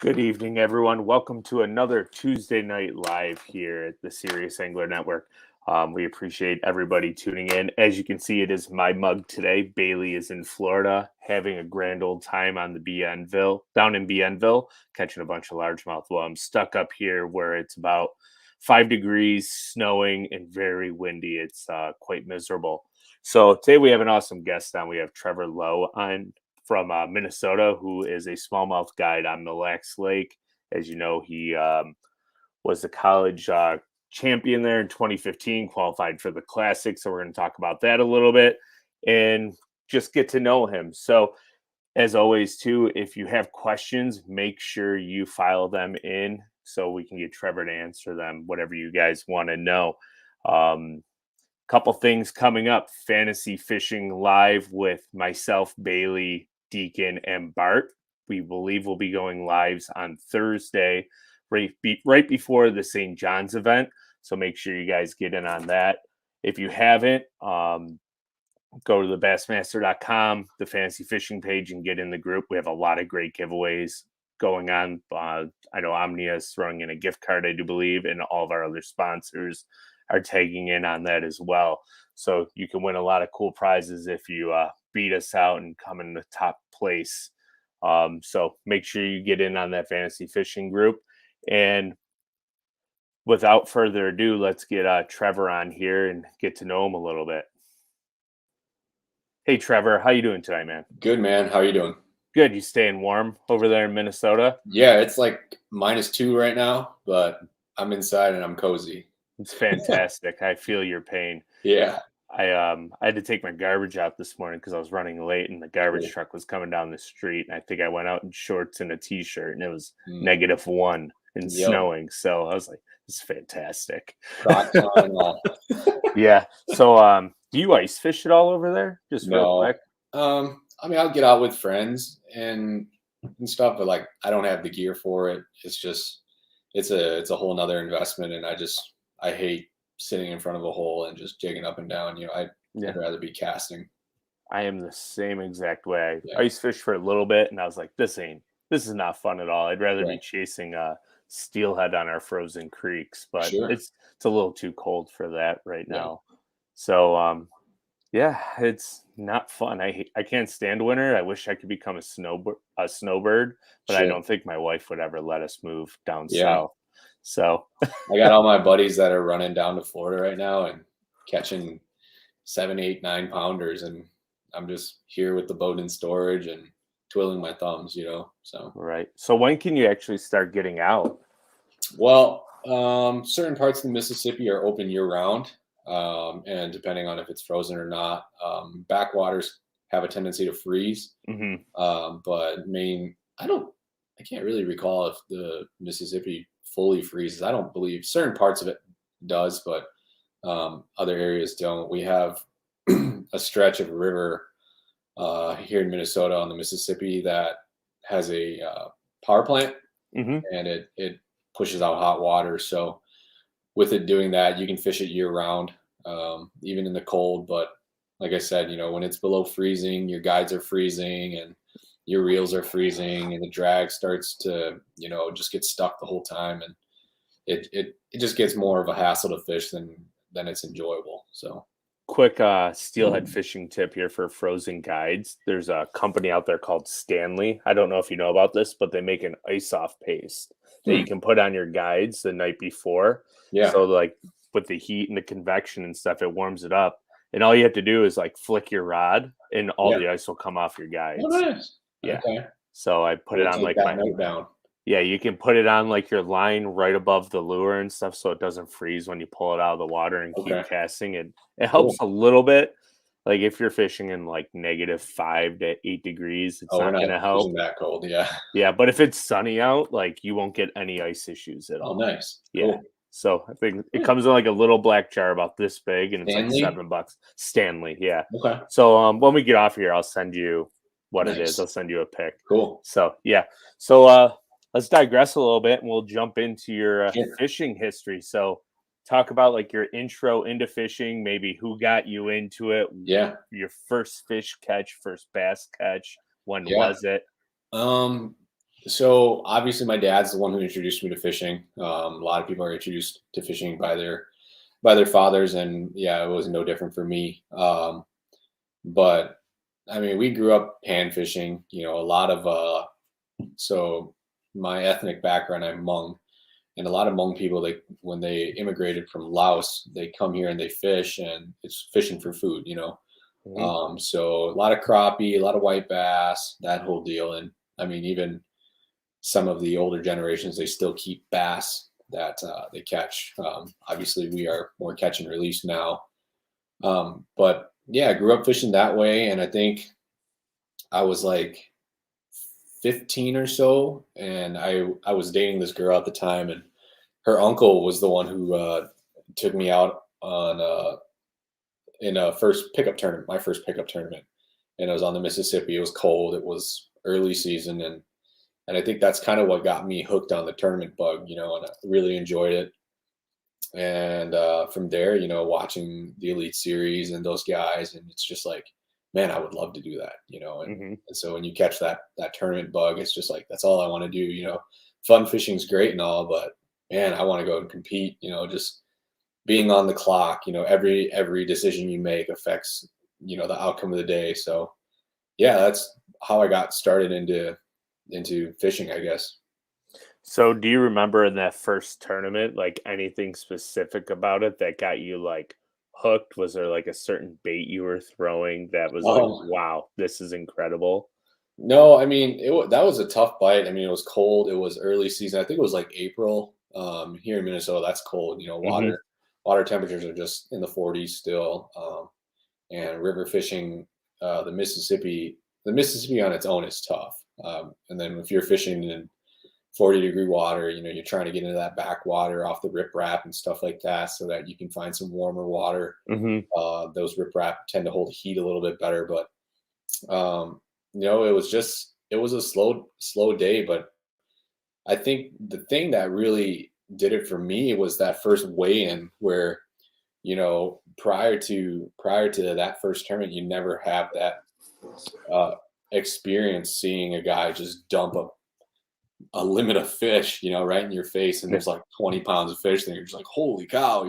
Good evening, everyone. Welcome to another Tuesday night live here at the Serious Angler Network. We appreciate everybody tuning in. As you can see, it is my mug today. Bailey is in Florida, having a grand old time on the down in Bienville, catching a bunch of largemouth. Well, I'm stuck up here where it's about 5 degrees, snowing, and very windy. It's quite miserable. So today we have an awesome guest on. We have Trevor Lo on from Minnesota, who is a smallmouth guide on Mille Lacs Lake. As you know, he was the college champion there in 2015, qualified for the Classic. So we're going to talk about that a little bit and just get to know him. So as always, too, if you have questions, make sure you file them in so we can get Trevor to answer them, whatever you guys want to know. Couple things coming up: Fantasy Fishing Live with myself, Bailey, Deacon, and Bart. We believe we'll be going lives on Thursday, right before the St. John's event. So make sure you guys get in on that. If you haven't, go to the Bassmaster.com, the fantasy fishing page, and get in the group. We have a lot of great giveaways going on. I know Omnia is throwing in a gift card, I do believe, and all of our other sponsors are tagging in on that as well. So you can win a lot of cool prizes if you beat us out and come in the top place. So make sure you get in on that fantasy fishing group. And without further ado, let's get Trevor on here and get to know him a little bit. Hey, Trevor, how you doing today, man? Good, man. How are you doing? Good. You staying warm over there in Minnesota? Yeah, it's like -2 right now, but I'm inside and I'm cozy. It's fantastic. I feel your pain. Yeah. I had to take my garbage out this morning because I was running late and the garbage truck was coming down the street. And I think I went out in shorts and a t-shirt and it was -1 and snowing. So I was like, this is fantastic. Crocs on and all. Yeah. So do you ice fish at all over there? Just real quick. I mean, I'll get out with friends and stuff, but like I don't have the gear for it. It's just it's a whole nother investment, and I hate sitting in front of a hole and just jigging up and down. I'd rather be casting. I am the same exact way. I ice fish for a little bit, and I was like, this is not fun at all. I'd rather be chasing steelhead on our frozen creeks, but it's a little too cold for that right now. So yeah, it's not fun. I can't stand winter. I wish I could become a snowbird, but I don't think my wife would ever let us move down south. So I got all my buddies that are running down to Florida right now and catching 7, 8, 9 pounders, and I'm just here with the boat in storage and twiddling my thumbs, So right. So when can you actually start getting out? Well, certain parts of the Mississippi are open year round. And depending on if it's frozen or not, backwaters have a tendency to freeze. But Maine, I can't really recall if the Mississippi fully freezes. I don't believe certain parts of it does, but other areas don't. We have a stretch of river here in Minnesota on the Mississippi that has a power plant, and it pushes out hot water. So with it doing that, you can fish it year round, even in the cold. But like I said, when it's below freezing, your guides are freezing and your reels are freezing and the drag starts to, just get stuck the whole time. And it just gets more of a hassle to fish than it's enjoyable. So quick steelhead fishing tip here for frozen guides. There's a company out there called Stanley. I don't know if you know about this, but they make an ice-off paste that you can put on your guides the night before. Yeah. So like with the heat and the convection and stuff, it warms it up. And all you have to do is like flick your rod and all the ice will come off your guides. Oh, nice. Yeah. Okay. So I put it on like my note down. Yeah, you can put it on like your line right above the lure and stuff so it doesn't freeze when you pull it out of the water and keep casting. It helps a little bit. Like if you're fishing in like -5 to 8 degrees, it's not going to help. That cold, yeah. Yeah, but if it's sunny out, like you won't get any ice issues at all. Oh, nice. Yeah. Cool. So I think it comes in like a little black jar about this big, and it's Stanley? like $7. Stanley, yeah. Okay. So when we get off here, I'll send you what it is. I'll send you a pic. Cool. So yeah. So let's digress a little bit and we'll jump into your fishing history. So talk about like your intro into fishing, maybe who got you into it. Yeah. Your first fish catch, first bass catch. When was it? So obviously my dad's the one who introduced me to fishing. A lot of people are introduced to fishing by their fathers, and yeah, it was no different for me. But I mean, we grew up pan fishing, a lot of so my ethnic background, I'm Hmong, and a lot of Hmong people, when they immigrated from Laos, they come here and they fish, and it's fishing for food. Mhm. So a lot of crappie, a lot of white bass, that whole deal. And I mean, even some of the older generations, they still keep bass that they catch. Obviously, we are more catch and release now. But yeah, I grew up fishing that way, and I think I was like 15 or so, and I was dating this girl at the time, and her uncle was the one who took me out on in a first pickup tournament, my first pickup tournament, and it was on the Mississippi. It was cold. It was early season, and I think that's kind of what got me hooked on the tournament bug, and I really enjoyed it. And from there, watching the Elite Series and those guys, and it's just like, man, I would love to do that. And, Mhm. and so when you catch that tournament bug, it's just like, that's all I want to do. Fun fishing's great and all, but man, I want to go and compete. Just being on the clock. Every decision you make affects the outcome of the day. So yeah, that's how I got started into fishing, I guess. So, do you remember in that first tournament, like anything specific about it that got you like hooked? Was there like a certain bait you were throwing that was like, Oh, wow, this is incredible? no, I mean, that was a tough bite. I mean, it was cold. It was early season. I think it was like April. Here in Minnesota, that's cold. Hmm. Water temperatures are just in the 40s still. And river fishing, the Mississippi on its own is tough. And then if you're fishing in 40-degree water, you're trying to get into that backwater off the riprap and stuff like that, so that you can find some warmer water. Hmm. Those riprap tend to hold heat a little bit better, but it was a slow day. But I think the thing that really did it for me was that first weigh-in where, prior to that first tournament, you never have that uh, experience seeing a guy just dump a limit of fish, right in your face, and there's like 20 pounds of fish, and you're just like, holy cow.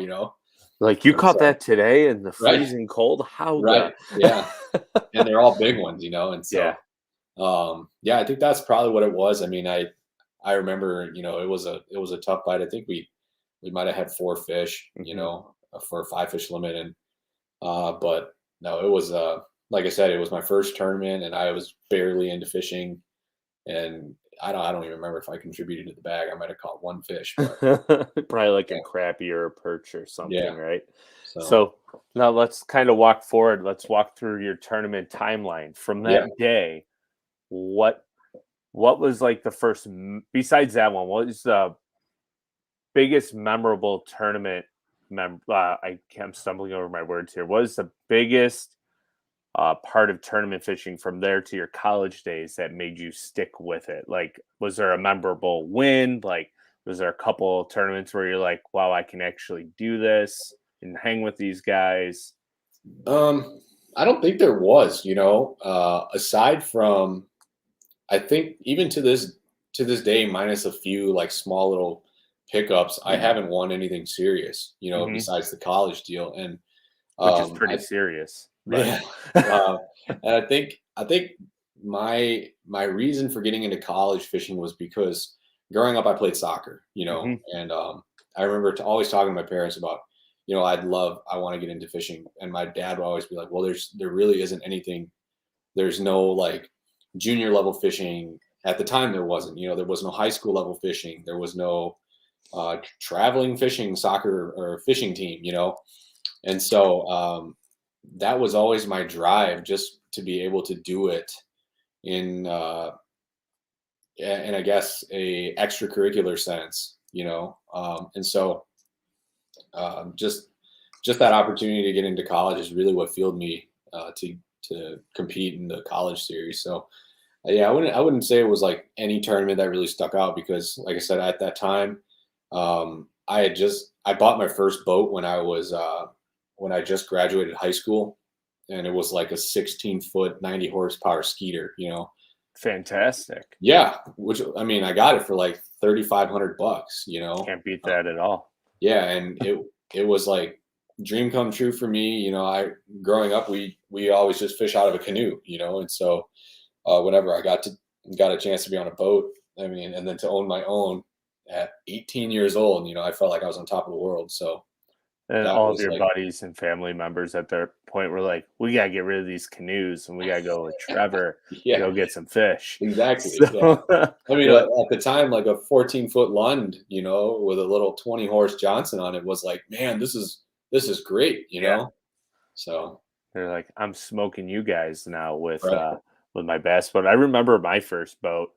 Like you And caught so, that today in the right, freezing cold? How right, the? yeah, and they're all big ones, and Yeah. so yeah, I think that's probably what it was. I mean, I remember, it was a tough bite. I think we might have had four fish, Hmm. for a five fish limit, and but no, it was like I said, it was my first tournament, and I was barely into fishing, and I don't even remember if I contributed to the bag. I might have caught one fish, but Probably like a yeah, crappie or a perch or something, yeah. right? So So now let's kind of walk forward. Let's walk through your tournament timeline from yeah. that day. What what was like the first besides that one? What was the biggest memorable tournament? I'm stumbling over my words here. What is the biggest part of tournament fishing from there to your college days that made you stick with it? Like, was there a memorable win? Like, was there a couple of tournaments where you're like, wow, I can actually do this and hang with these guys? Um, I don't think there was, aside from, I think even to this day, minus a few like small little pickups, I haven't won anything serious, Hmm. besides the college deal. And Which is I pretty serious, but yeah, uh, and I think my reason for getting into college fishing was because growing up I played soccer, hmm. and I remember always talking to my parents about, I want to get into fishing, and my dad would always be like, well, there really isn't anything. There's no like junior level fishing at the time. There wasn't, there was no high school level fishing. There was no traveling fishing soccer or fishing team, and so that was always my drive, just to be able to do it in I guess a extracurricular sense, and so just that opportunity to get into college is really what fueled me to compete in the college series. So yeah, I wouldn't say it was like any tournament that really stuck out, because like I said, at that time, I bought my first boat when I just graduated high school, and it was like a 16-foot 90 horsepower skeeter, fantastic. Yeah, which I mean, I got it for like $3,500, you know. Can't beat that at all. Yeah, and it was like dream come true for me. You know, I growing up, we always just fish out of a canoe, you know, and so whenever I got a chance to be on a boat, I mean, and then to own my own at 18 years old, you know, I felt like I was on top of the world. So And that all of was your like, buddies and family members at their point were like, "We gotta get rid of these canoes, and we gotta go with Trevor to yeah, go get some fish." exactly. Yeah. So I mean, you're like, at the time, like a 14-foot Lund, you know, with a little 20-horse Johnson on it was like, man, this is great, you yeah, know. So they're like, "I'm smoking you guys now right. with my bass boat." I remember my first boat.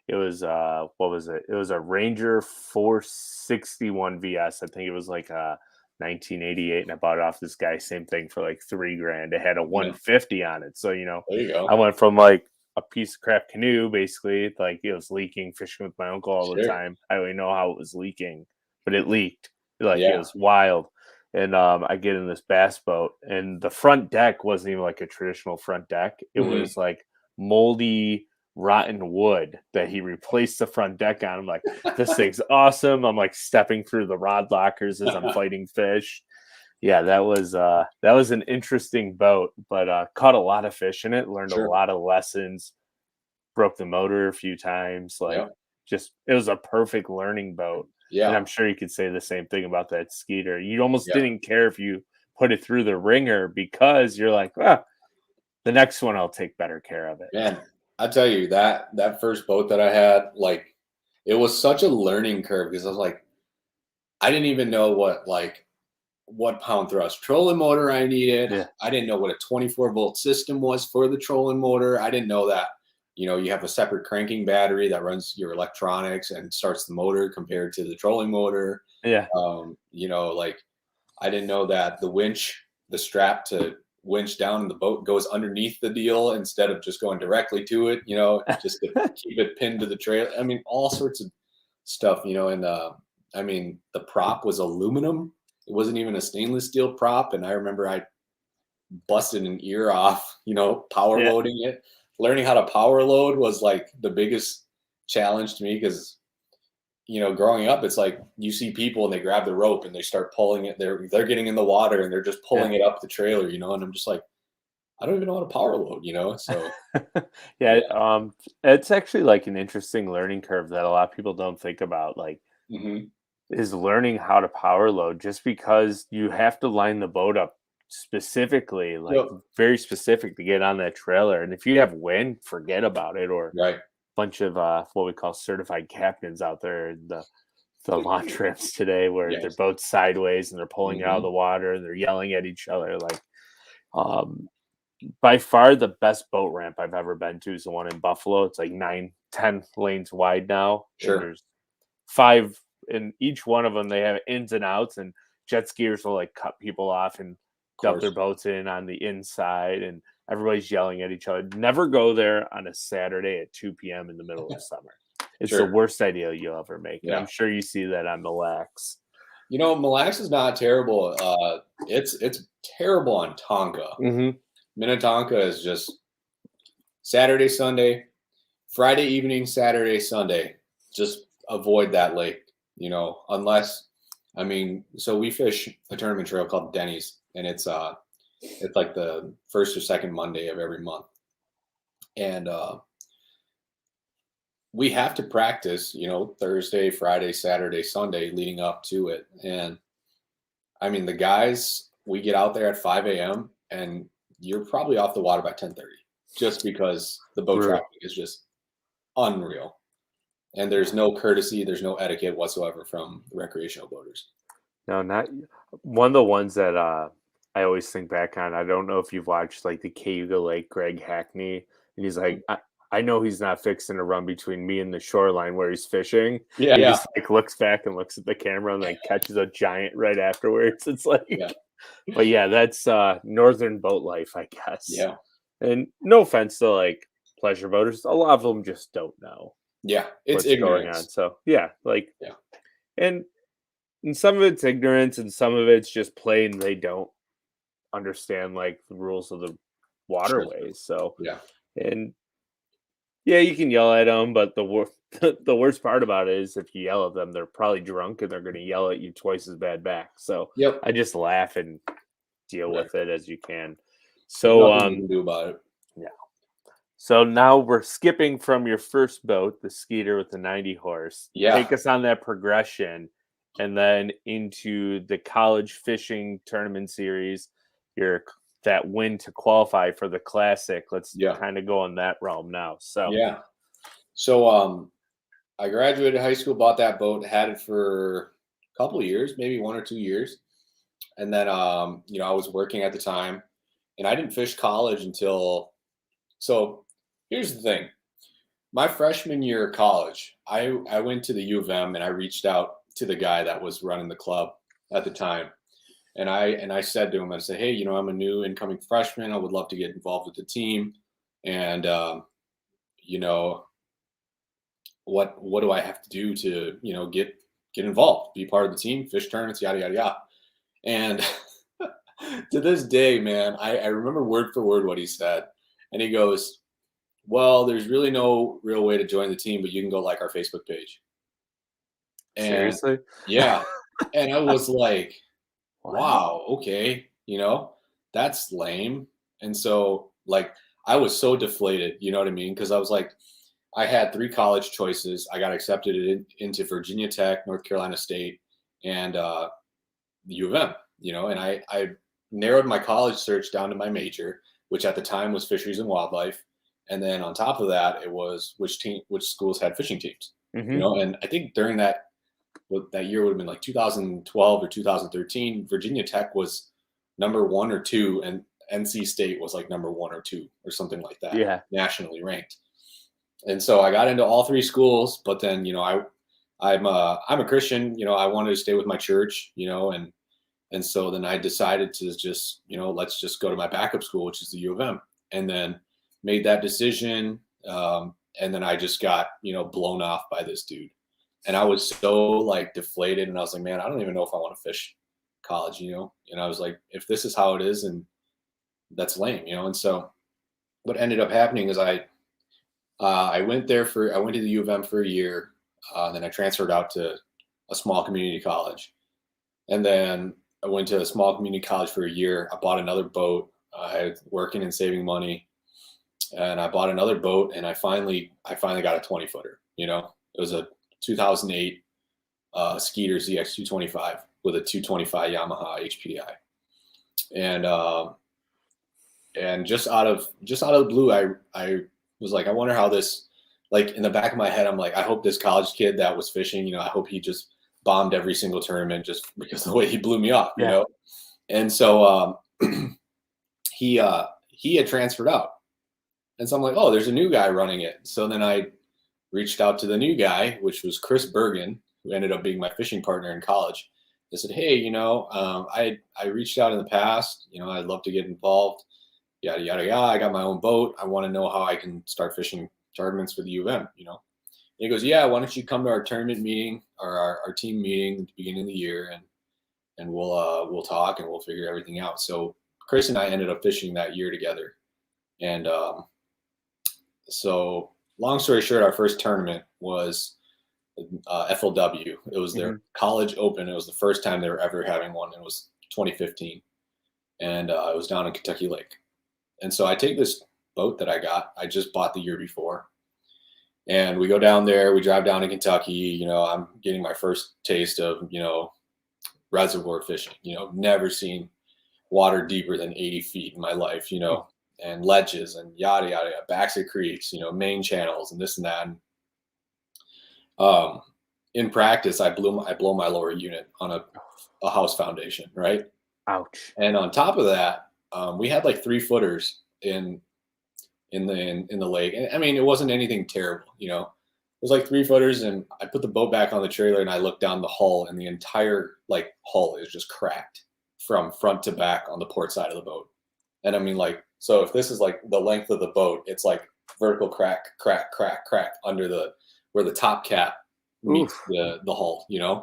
It was what was it? It was a Ranger 461 VS. I think it was like 1988, and I bought it off this guy. Same thing for like $3,000. It had a Yeah, 150 on it, so there you I go. went from like a piece of crap canoe, basically, like it was leaking, fishing with my uncle all the Sure. time. I don't even know how it was leaking, but it leaked. Like it Yeah. was wild. And I get in this bass boat, and the front deck wasn't even like a traditional front deck. It Hmm. was like moldy, rotten wood that he replaced the front deck on. I'm like, this thing's awesome. I'm like stepping through the rod lockers as I'm fighting fish. Yeah, that was an interesting boat, but caught a lot of fish in it, learned a Sure. lot of lessons, broke the motor a few times, like Yeah. just it was a perfect learning boat. And Yeah. I'm sure you could say the same thing about that Skeeter. You almost Yeah. didn't care if you put it through the ringer because you're like, ah, the next one I'll take better care of it. Man, I tell you that first boat that I had, like, it was such a learning curve because I was like, I didn't even know what pound thrust trolling motor I needed. Yeah. I didn't know what a 24-volt system was for the trolling motor. I didn't know that, you know, you have a separate cranking battery that runs your electronics and starts the motor compared to the trolling motor. Yeah. You know, like I didn't know that the strap to winch down the boat goes underneath the deal instead of just going directly to it, you know, just to keep it pinned to the trail. I mean, all sorts of stuff, you know, and I mean, the prop was aluminum. It wasn't even a stainless steel prop. And I remember I busted an ear off, you know, power Yeah. loading it. Learning how to power load was like the biggest challenge to me because you know, growing up, it's like you see people and they grab the rope and they start pulling it. They're getting in the water and they're just Yeah. pulling it up the trailer, you know. And I'm just like, I don't even know how to power load, you know. So Yeah, yeah, it's actually like an interesting learning curve that a lot of people don't think about. Like, hmm is learning how to power load just because you have to line the boat up specifically, like yep, very specific to get on that trailer. And if you have wind, forget about it. Or a right, bunch of what we call certified captains out there in the launch trips today where their yes, boat's sideways and they're pulling it out of hmm the water and they're yelling at each other. Like, um, by far the best boat ramp I've ever been to is the one in Buffalo. It's like 9, 10 lanes wide now, and sure, there's 5 in each one of them. They have ins and outs, and jet skiers will like cut people off and of dump their course, boats in on the inside, and everybody's yelling at each other. Never go there on a Saturday at 2 p.m. in the middle of summer. It's the sure, worst idea you'll ever make, and yeah. I'm sure you see that on Mille Lacs. You know, Mille Lacs is not terrible. It's terrible on Tonka. Mm-hmm. Minnetonka is just Saturday, Sunday, Friday evening, Saturday, Sunday. Just avoid that lake, you know, unless I mean, so we fish a tournament trail called Denny's and it's like the first or second Monday of every month. And we have to practice, you know, Thursday, Friday, Saturday, Sunday leading up to it. And I mean, the guys, we get out there at 5 a.m. and you're probably off the water by 10:30 just because the boat traffic Brutal. is just unreal. And there's no courtesy, there's no etiquette whatsoever from the recreational boaters. No, not one of the ones that I always think back on. I don't know if you've watched like the Cayuga Lake Greg Hackney, and he's like, I know he's not fixing to run between me and the shoreline where he's fishing. Yeah, He yeah, just like looks back and looks at the camera and like catches a giant right afterwards. It's yeah, like, but yeah, that's northern boat life, I guess. yeah, And no offense to like pleasure boaters, a lot of them just don't know yeah. It's what's going on. ignorance. So yeah, like, Yeah, and some of it's ignorance and some of it's just plain they don't understand like the rules of the sure. waterways. So Yeah, and Yeah, you can yell at them, but the worst part about it is if you yell at them, they're probably drunk and they're going to yell at you twice as bad back. So Yep. I just laugh and deal Right. with it as you can. There's So nothing you can do about it. yeah. So now we're skipping from your first boat, the Skeeter with the 90 horse. Yeah. Take us on that progression and then into the college fishing tournament series, your that win to qualify for the classic. Let's Yeah. kind of go in that realm now. So Yeah. So I graduated high school, bought that boat, had it for a couple of years, maybe 1 or 2 years. And then I was working at the time and I didn't fish college until so here's the thing. My freshman year of college, I went to the U of M and I reached out to the guy that was running the club at the time. And I said to him, I said, hey, I'm a new incoming freshman. I would love to get involved with the team. And you know, what do I have to do to, get involved, be part of the team, fish tournaments, yada yada yada. And to this day, man, I remember word for word what he said. And he goes, well, there's really no real way to join the team, but you can go like our Facebook page. And seriously? yeah. And I was like, What? wow, okay, that's lame. And so, like, I was so deflated, you know what I mean? Because I was like, I had three college choices. I got accepted into Virginia Tech, North Carolina State, and the U of M, and I narrowed my college search down to my major, which at the time was fisheries and wildlife. And then on top of that, it was which schools had fishing teams, Hmm. and I think during that year would have been like 2012 or 2013. Virginia Tech was number 1 or 2, and NC State was like number 1 or 2 or something like that, Yeah. nationally ranked. And so I got into all three schools, but then I'm a Christian. I wanted to stay with my church, and so then I decided to just let's just go to my backup school, which is the U of M, and then made that decision. And then I just got blown off by this dude. And I was so like deflated, and I was like, man, I don't even know if I want to fish college, And I was like, if this is how it is, and that's lame, And so what ended up happening is I went to the U of M for a year, then I transferred out to a small community college, and then I went to a small community college for a year. I bought another boat. I was working and saving money, and I bought another boat, and I finally got a 20-footer. It was a 2008 Skeeter ZX 225 with a 225 Yamaha HPDI, and just out of the blue, I was like, I wonder how this, like in the back of my head, I'm like, I hope this college kid that was fishing, I hope he just bombed every single tournament just because of the way he blew me off, Yeah. And so he had transferred out, and so I'm like, oh, there's a new guy running it. So then I reached out to the new guy, which was Chris Bergen, who ended up being my fishing partner in college. I said, hey, I reached out in the past, I'd love to get involved, yada, yada, yada. I got my own boat. I want to know how I can start fishing tournaments for the U of M, And he goes, yeah, why don't you come to our tournament meeting or our team meeting at the beginning of the year, and we'll talk and we'll figure everything out. So Chris and I ended up fishing that year together. And so long story short, our first tournament was FLW. It was their college open. It was the first time they were ever having one. It was 2015. And it was down in Kentucky Lake. And so I take this boat that I just bought the year before. And we go down there, we drive down to Kentucky. I'm getting my first taste of, reservoir fishing, never seen water deeper than 80 feet in my life, and ledges and yada, yada, yada, backs of creeks, main channels and this and that. And, in practice, I blow my lower unit on a house foundation, right? Ouch. And on top of that, we had like 3-footers in the lake. And I mean, it wasn't anything terrible, It was like 3-footers, and I put the boat back on the trailer and I looked down the hull, and the entire like hull is just cracked from front to back on the port side of the boat. And I mean, like, so if this is like the length of the boat, it's like vertical crack under where the top cap meets the hull, Yeah,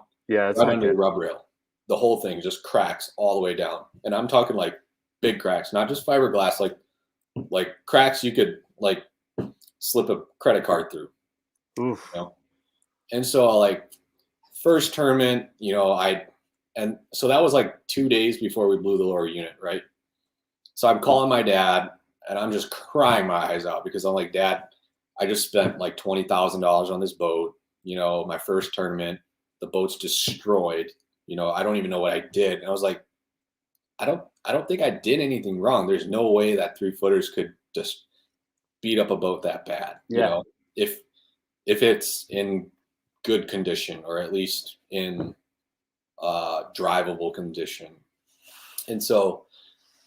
it's right not under the good. rub rail. The whole thing just cracks all the way down. And I'm talking like big cracks, not just fiberglass, like cracks you could like slip a credit card through. Oof. You know? And so like first tournament, you know, and so that was like 2 days before we blew the lower unit, right? So I'm calling my dad and I'm just crying my eyes out because I'm like, Dad, I just spent like $20,000 on this boat, you know, my first tournament, the boat's destroyed, you know, I don't even know what I did. And I was like, I don't think I did anything wrong. There's no way that 3-footers could just beat up a boat that bad. Yeah. You know, if it's in good condition or at least in drivable condition. And so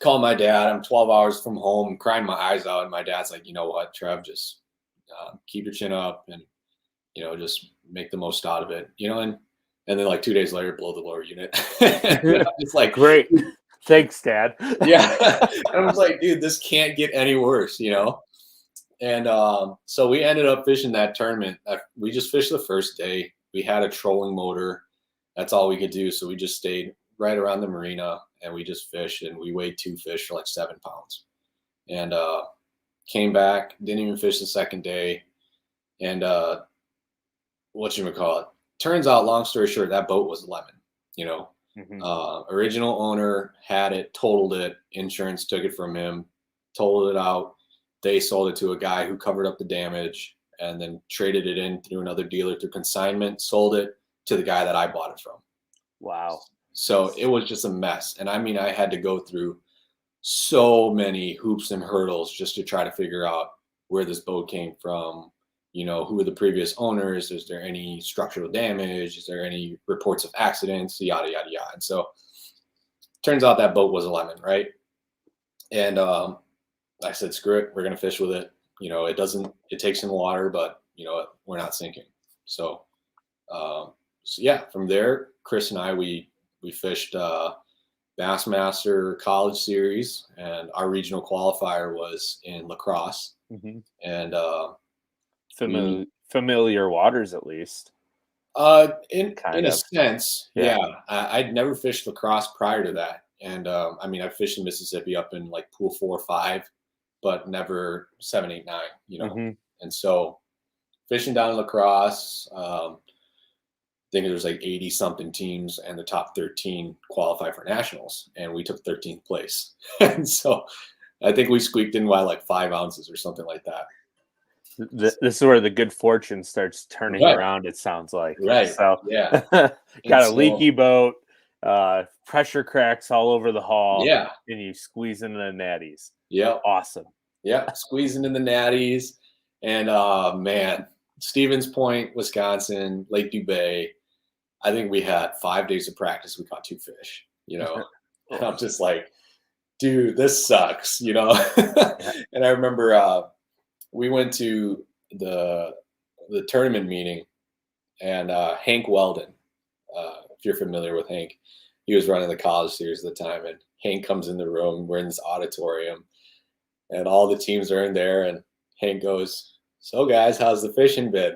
call my dad. I'm 12 hours from home, crying my eyes out. And my dad's like, you know what, Trev, just keep your chin up and, you know, just make the most out of it, you know, and then like 2 days later, blow the lower unit. It's like, great. Thanks, Dad. Yeah. I was like, dude, this can't get any worse, you know? And so we ended up fishing that tournament. We just fished the first day. We had a trolling motor. That's all we could do. So we just stayed right around the marina and we just fished, and we weighed 2 fish for like 7 pounds. And came back, didn't even fish the second day. And whatchamacallit? Turns out, long story short, that boat was lemon, you know. Original owner had it, totaled it, insurance took it from him, totaled it out. They sold it to a guy who covered up the damage and then traded it in through another dealer through consignment, sold it to the guy that I bought it from. Wow. So it was just a mess. And I mean, I had to go through so many hoops and hurdles just to try to figure out where this boat came from. You know, who were the previous owners? Is there any structural damage? Is there any reports of accidents? Yada, yada, yada. And so turns out that boat was a lemon, right? And I said, screw it. We're going to fish with it. You know, it takes in water, but, you know, we're not sinking. So yeah, from there, Chris and I, we fished Bassmaster College Series, and our regional qualifier was in La Crosse. And familiar waters, at least. In a sense, yeah. I'd never fished La Crosse prior to that, and I mean, I fished in Mississippi up in like pool 4 or 5, but never 7, 8, 9. You know, and so fishing down in La Crosse, I think there was like 80 something teams, and the top 13 qualify for nationals, and we took 13th place. And so I think we squeaked in by like 5 ounces or something like that. This is where the good fortune starts turning around, it sounds like. Right. So yeah. Got a leaky boat, pressure cracks all over the hull. Yeah. And you squeeze into the natties. Yeah. Awesome. Yeah. Squeezing in the natties. And man, Stevens Point, Wisconsin, Lake Dubay. I think we had 5 days of practice. We caught 2 fish, you know. And I'm just like, dude, this sucks, you know. And I remember we went to the tournament meeting, and Hank Weldon, if you're familiar with Hank, he was running the college series at the time, and Hank comes in the room. We're in this auditorium, and all the teams are in there, and Hank goes, "So guys, how's the fishing been?"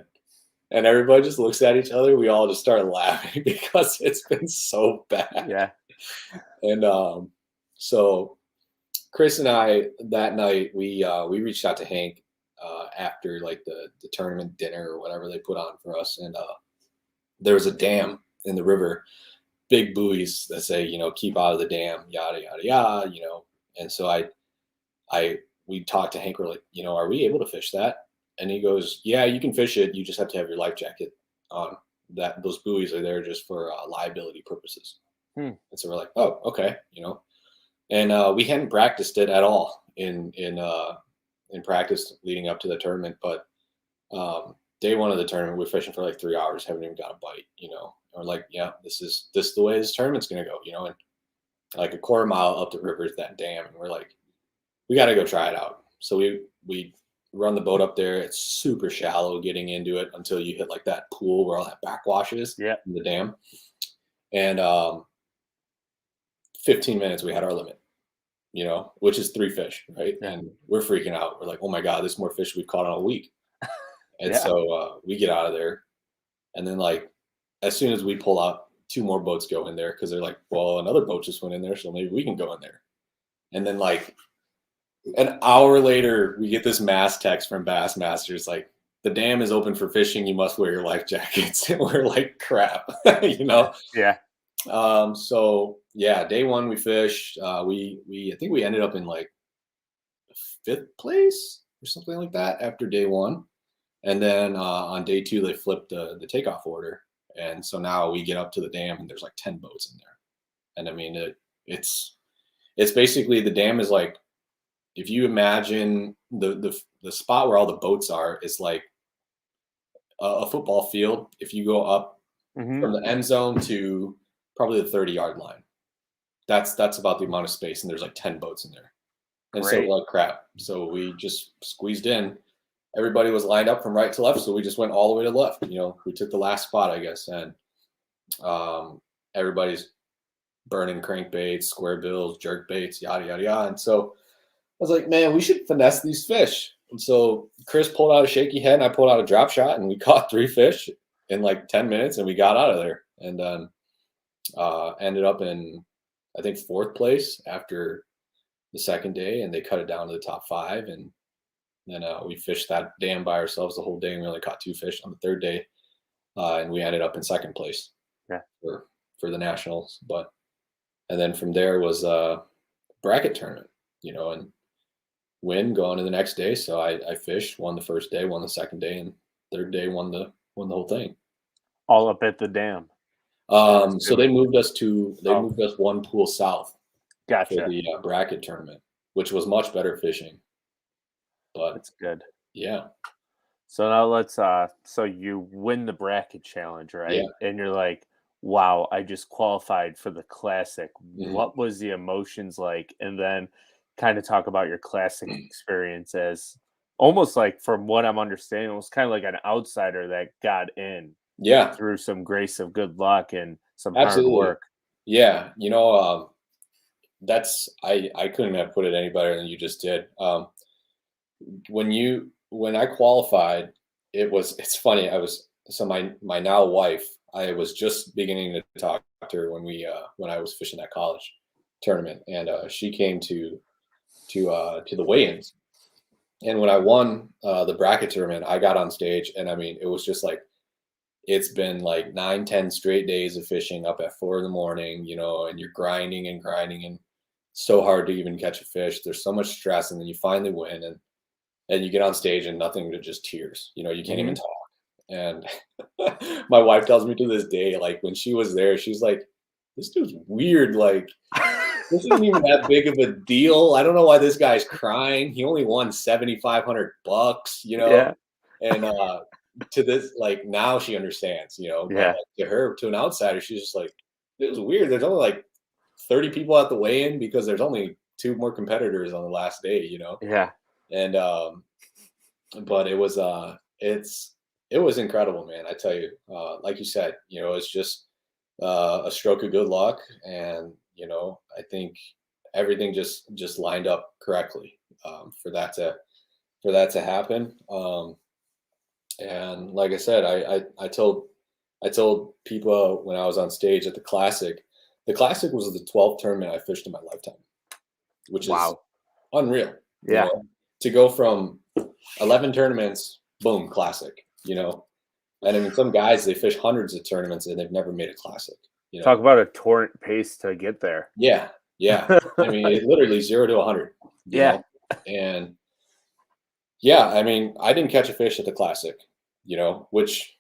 And everybody just looks at each other. We all just start laughing because it's been so bad. Yeah. And so Chris and I, that night, we reached out to Hank after like the tournament dinner or whatever they put on for us. And there was a dam in the river, big buoys that say, you know, keep out of the dam, yada, yada, yada, you know. And so we talked to Hank. We're like, you know, are we able to fish that? And he goes, yeah, you can fish it. You just have to have your life jacket on. Those buoys are there just for liability purposes. And so we're like, oh, okay, you know. And we hadn't practiced it at all in practice leading up to the tournament. But day one of the tournament, we're fishing for like 3 hours, haven't even got a bite, you know. And we're like, yeah, this is the way this tournament's gonna go, you know. And like a quarter mile up the river is that dam, and we're like, we got to go try it out. So we run the boat up there. It's super shallow getting into it until you hit like that pool where all that backwash is in the dam. And 15 minutes, we had our limit, you know, which is 3 fish, right? And we're freaking out. We're like, oh my God, there's more fish we've caught in a week. And so we get out of there. And then like, as soon as we pull out, 2 more boats go in there because they're like, well, another boat just went in there, so maybe we can go in there. And then like An hour later, we get this mass text from Bassmasters like, the dam is open for fishing. You must wear your life jackets. And we're like, crap, you know? Yeah. So yeah, day one we fished. We I think we ended up in like 5th place or something like that after day one. And then on day 2, they flipped the takeoff order. And so now we get up to the dam and there's like 10 boats in there. And I mean, it's basically, the dam is like, if you imagine the spot where all the boats are is like a football field. If you go up from the end zone to probably the 30-yard line, that's about the amount of space. And there's like 10 boats in there. And so we're like, crap. So we just squeezed in. Everybody was lined up from right to left. So we just went all the way to the left. You know, we took the last spot, I guess. And everybody's burning crankbaits, square bills, jerk baits, yada, yada, yada. And so I was like, man, we should finesse these fish. And so Chris pulled out a shaky head and I pulled out a drop shot and we caught 3 fish in like 10 minutes and we got out of there. And then ended up in, I think, 4th place after the second day, and they cut it down to the top 5. And then we fished that dam by ourselves the whole day, and we only caught 2 fish on the 3rd day. And we ended up in 2nd place for the nationals. And then from there was a bracket tournament, you know, and win going to the next day. So I fished, won the 1st day, won the 2nd day, and 3rd day won the whole thing. All up at the dam. So they moved us moved us 1 pool south. Gotcha. For the bracket tournament, which was much better fishing. But that's good. Yeah. So now let's so you win the bracket challenge, right? Yeah. And you're like, wow, I just qualified for the classic. Mm-hmm. What was the emotions like? And then kind of talk about your classic experience as almost like, from what I'm understanding, it was kind of like an outsider that got in. Yeah. Through some grace of good luck and some Absolutely. hard work. Yeah. You know, that's I couldn't have put it any better than you just did. When I qualified, it's funny. My now wife, I was just beginning to talk to her when I was fishing that college tournament, and she came to the weigh-ins. And when I won the bracket tournament, I got on stage, and I mean, it was just like, it's been like 9-10 straight days of fishing up at 4 a.m, you know, and you're grinding and so hard to even catch a fish. There's so much stress, and then you finally win, and you get on stage and nothing but just tears. You know, you can't even talk. And my wife tells me to this day, like, when she was there, she's like, this dude's weird. Like, this isn't even that big of a deal. I don't know why this guy's crying. He only won $7,500, you know? Yeah. And to this, like, now she understands, you know? Yeah. But like, to an outsider, she's just like, it was weird. There's only like 30 people at the weigh-in because there's only 2 more competitors on the last day, you know? Yeah. And but it was it was incredible, man. I tell you, like you said, you know, it's just a stroke of good luck, and you know, I think everything just lined up correctly for that to happen. And like I said, I told people when I was on stage at the Classic was the 12th tournament I fished in my lifetime, which is unreal. Yeah. You know? To go from 11 tournaments, boom, Classic, you know? And I mean, some guys, they fish hundreds of tournaments and they've never made a Classic. You know? Talk about a torrent pace to get there. Yeah. Yeah. I mean, it literally 0 to 100. Yeah. Know? And yeah, I mean, I didn't catch a fish at the Classic, you know, which,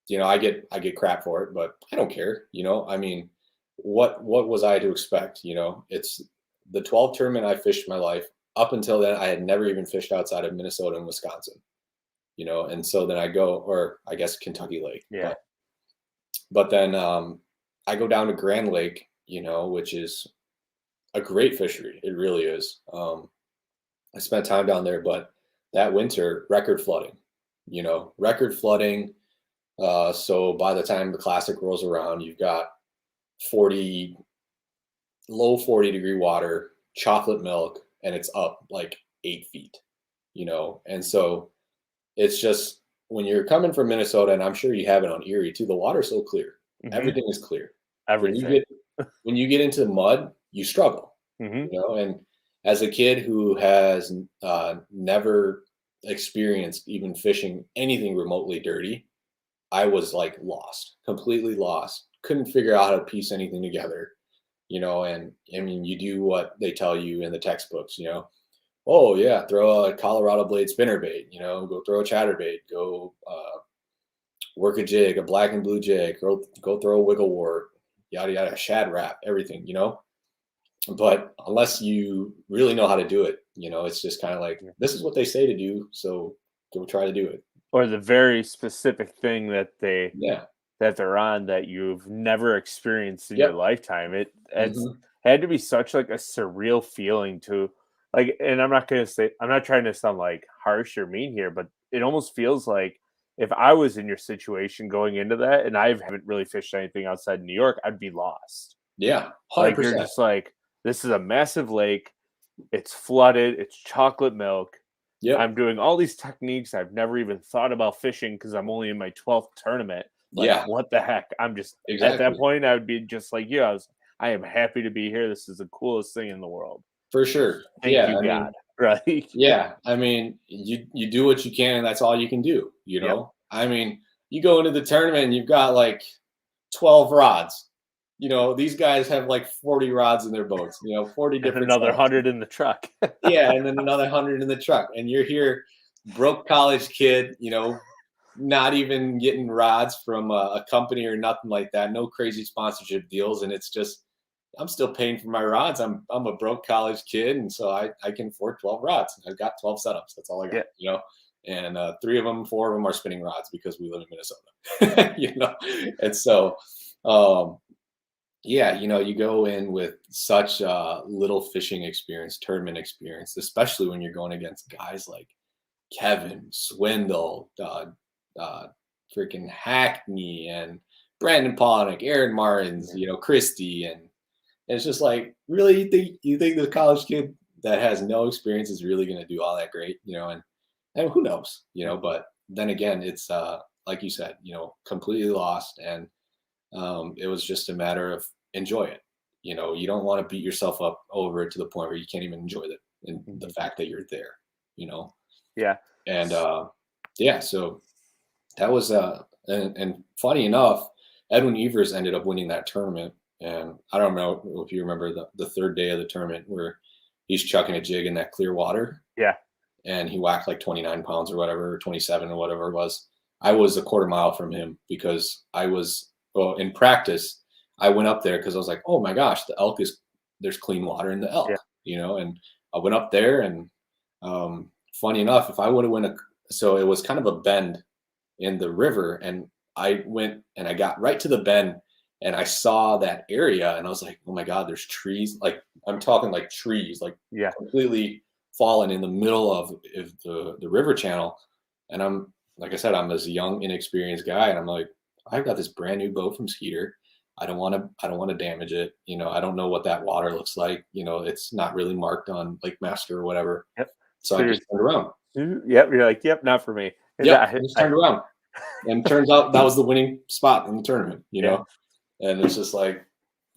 you know, I get crap for it, but I don't care. You know, I mean, what was I to expect? You know, it's the 12th tournament I fished in my life. Up until then, I had never even fished outside of Minnesota and Wisconsin, you know, and so then I go, or I guess Kentucky Lake. Yeah. But then I go down to Grand Lake, you know, which is a great fishery. It really is. I spent time down there, but that winter, record flooding, you know, so by the time the Classic rolls around, you've got low 40 degree water, chocolate milk, and it's up like 8 feet, you know? And so it's just, when you're coming from Minnesota, and I'm sure you have it on Erie too, the water's so clear. Mm-hmm. Everything is clear. Everything. When you get into the mud, you struggle, you know? And as a kid who has never experienced even fishing anything remotely dirty, I was like lost, completely lost. Couldn't figure out how to piece anything together, and I mean, you do what they tell you in the textbooks, oh yeah, throw a Colorado blade spinner bait, go throw a chatterbait, go work a jig, a black and blue jig, go throw a wiggle wart, yada yada, shad wrap, everything, But unless you really know how to do it, it's just kind of like, this is what they say to do, so go try to do it. Or the very specific thing that Yeah. they're on that you've never experienced in your Yep. lifetime. It's Hmm. had to be such like a surreal feeling to like, and I'm not trying to sound like harsh or mean here, but it almost feels like if I was in your situation going into that and I haven't really fished anything outside New York, I'd be lost. Yeah. Like you're 100%. just like, this is a massive lake, it's flooded, it's chocolate milk. Yep. I'm doing all these techniques I've never even thought about fishing because I'm only in my 12th tournament. Like, Yeah. what the heck? I'm just at that Exactly. point, I would be just like you. I am happy to be here. This is the coolest thing in the world. For sure. Thank Yeah. you, I mean, God. Right? yeah. I mean, you do what you can, and that's all you can do. Yep. I mean, you go into the tournament, and you've got like 12 rods. These guys have like 40 rods in their boats. 40 And different another setups. 100 in the truck. Yeah, and then another 100 in the truck, and you're here, broke college kid, not even getting rods from a company or nothing like that, no crazy sponsorship deals, and it's just I'm still paying for my rods. I'm a broke college kid, and so I can afford 12 rods. I've got 12 setups. That's all I got, Yeah. And four of them are spinning rods because we live in Minnesota, And so, um, yeah, you go in with such little fishing experience, tournament experience, especially when you're going against guys like Kevin, Swindle, freaking Hackney, and Brandon Polnick, Aaron Martins, Christie, and it's just like, really, you think the college kid that has no experience is really going to do all that great, and who knows, But then again, it's like you said, completely lost, and it was just a matter of enjoy it. You don't want to beat yourself up over it to the point where you can't even enjoy it and the Mhm. fact that you're there, Yeah. and yeah, so that was and funny enough, Edwin Evers ended up winning that tournament. And I don't know if you remember the third day of the tournament where he's chucking a jig in that clear water Yeah. and he whacked like 29 pounds or whatever, or 27 or whatever it was. I was a quarter mile from him because in practice, I went up there because I was like, oh my gosh, there's clean water in the Yeah. elk, and I went up there and funny enough, if I would have so it was kind of a bend in the river, and I went and I got right to the bend and I saw that area and I was like, oh my God, there's trees. Like I'm talking like trees, like Yeah. completely fallen in the middle of the river channel. And I'm, like I said, I'm this young, inexperienced guy. And I'm like, I've got this brand new boat from Skeeter. I don't want to damage it. I don't know what that water looks like. It's not really marked on Lake Master or whatever. Yep. So So I just turned around. yep. You're like, yep, not for me. And Yep. I just turned around. And turns out that was the winning spot in the tournament, yeah. And it's just like,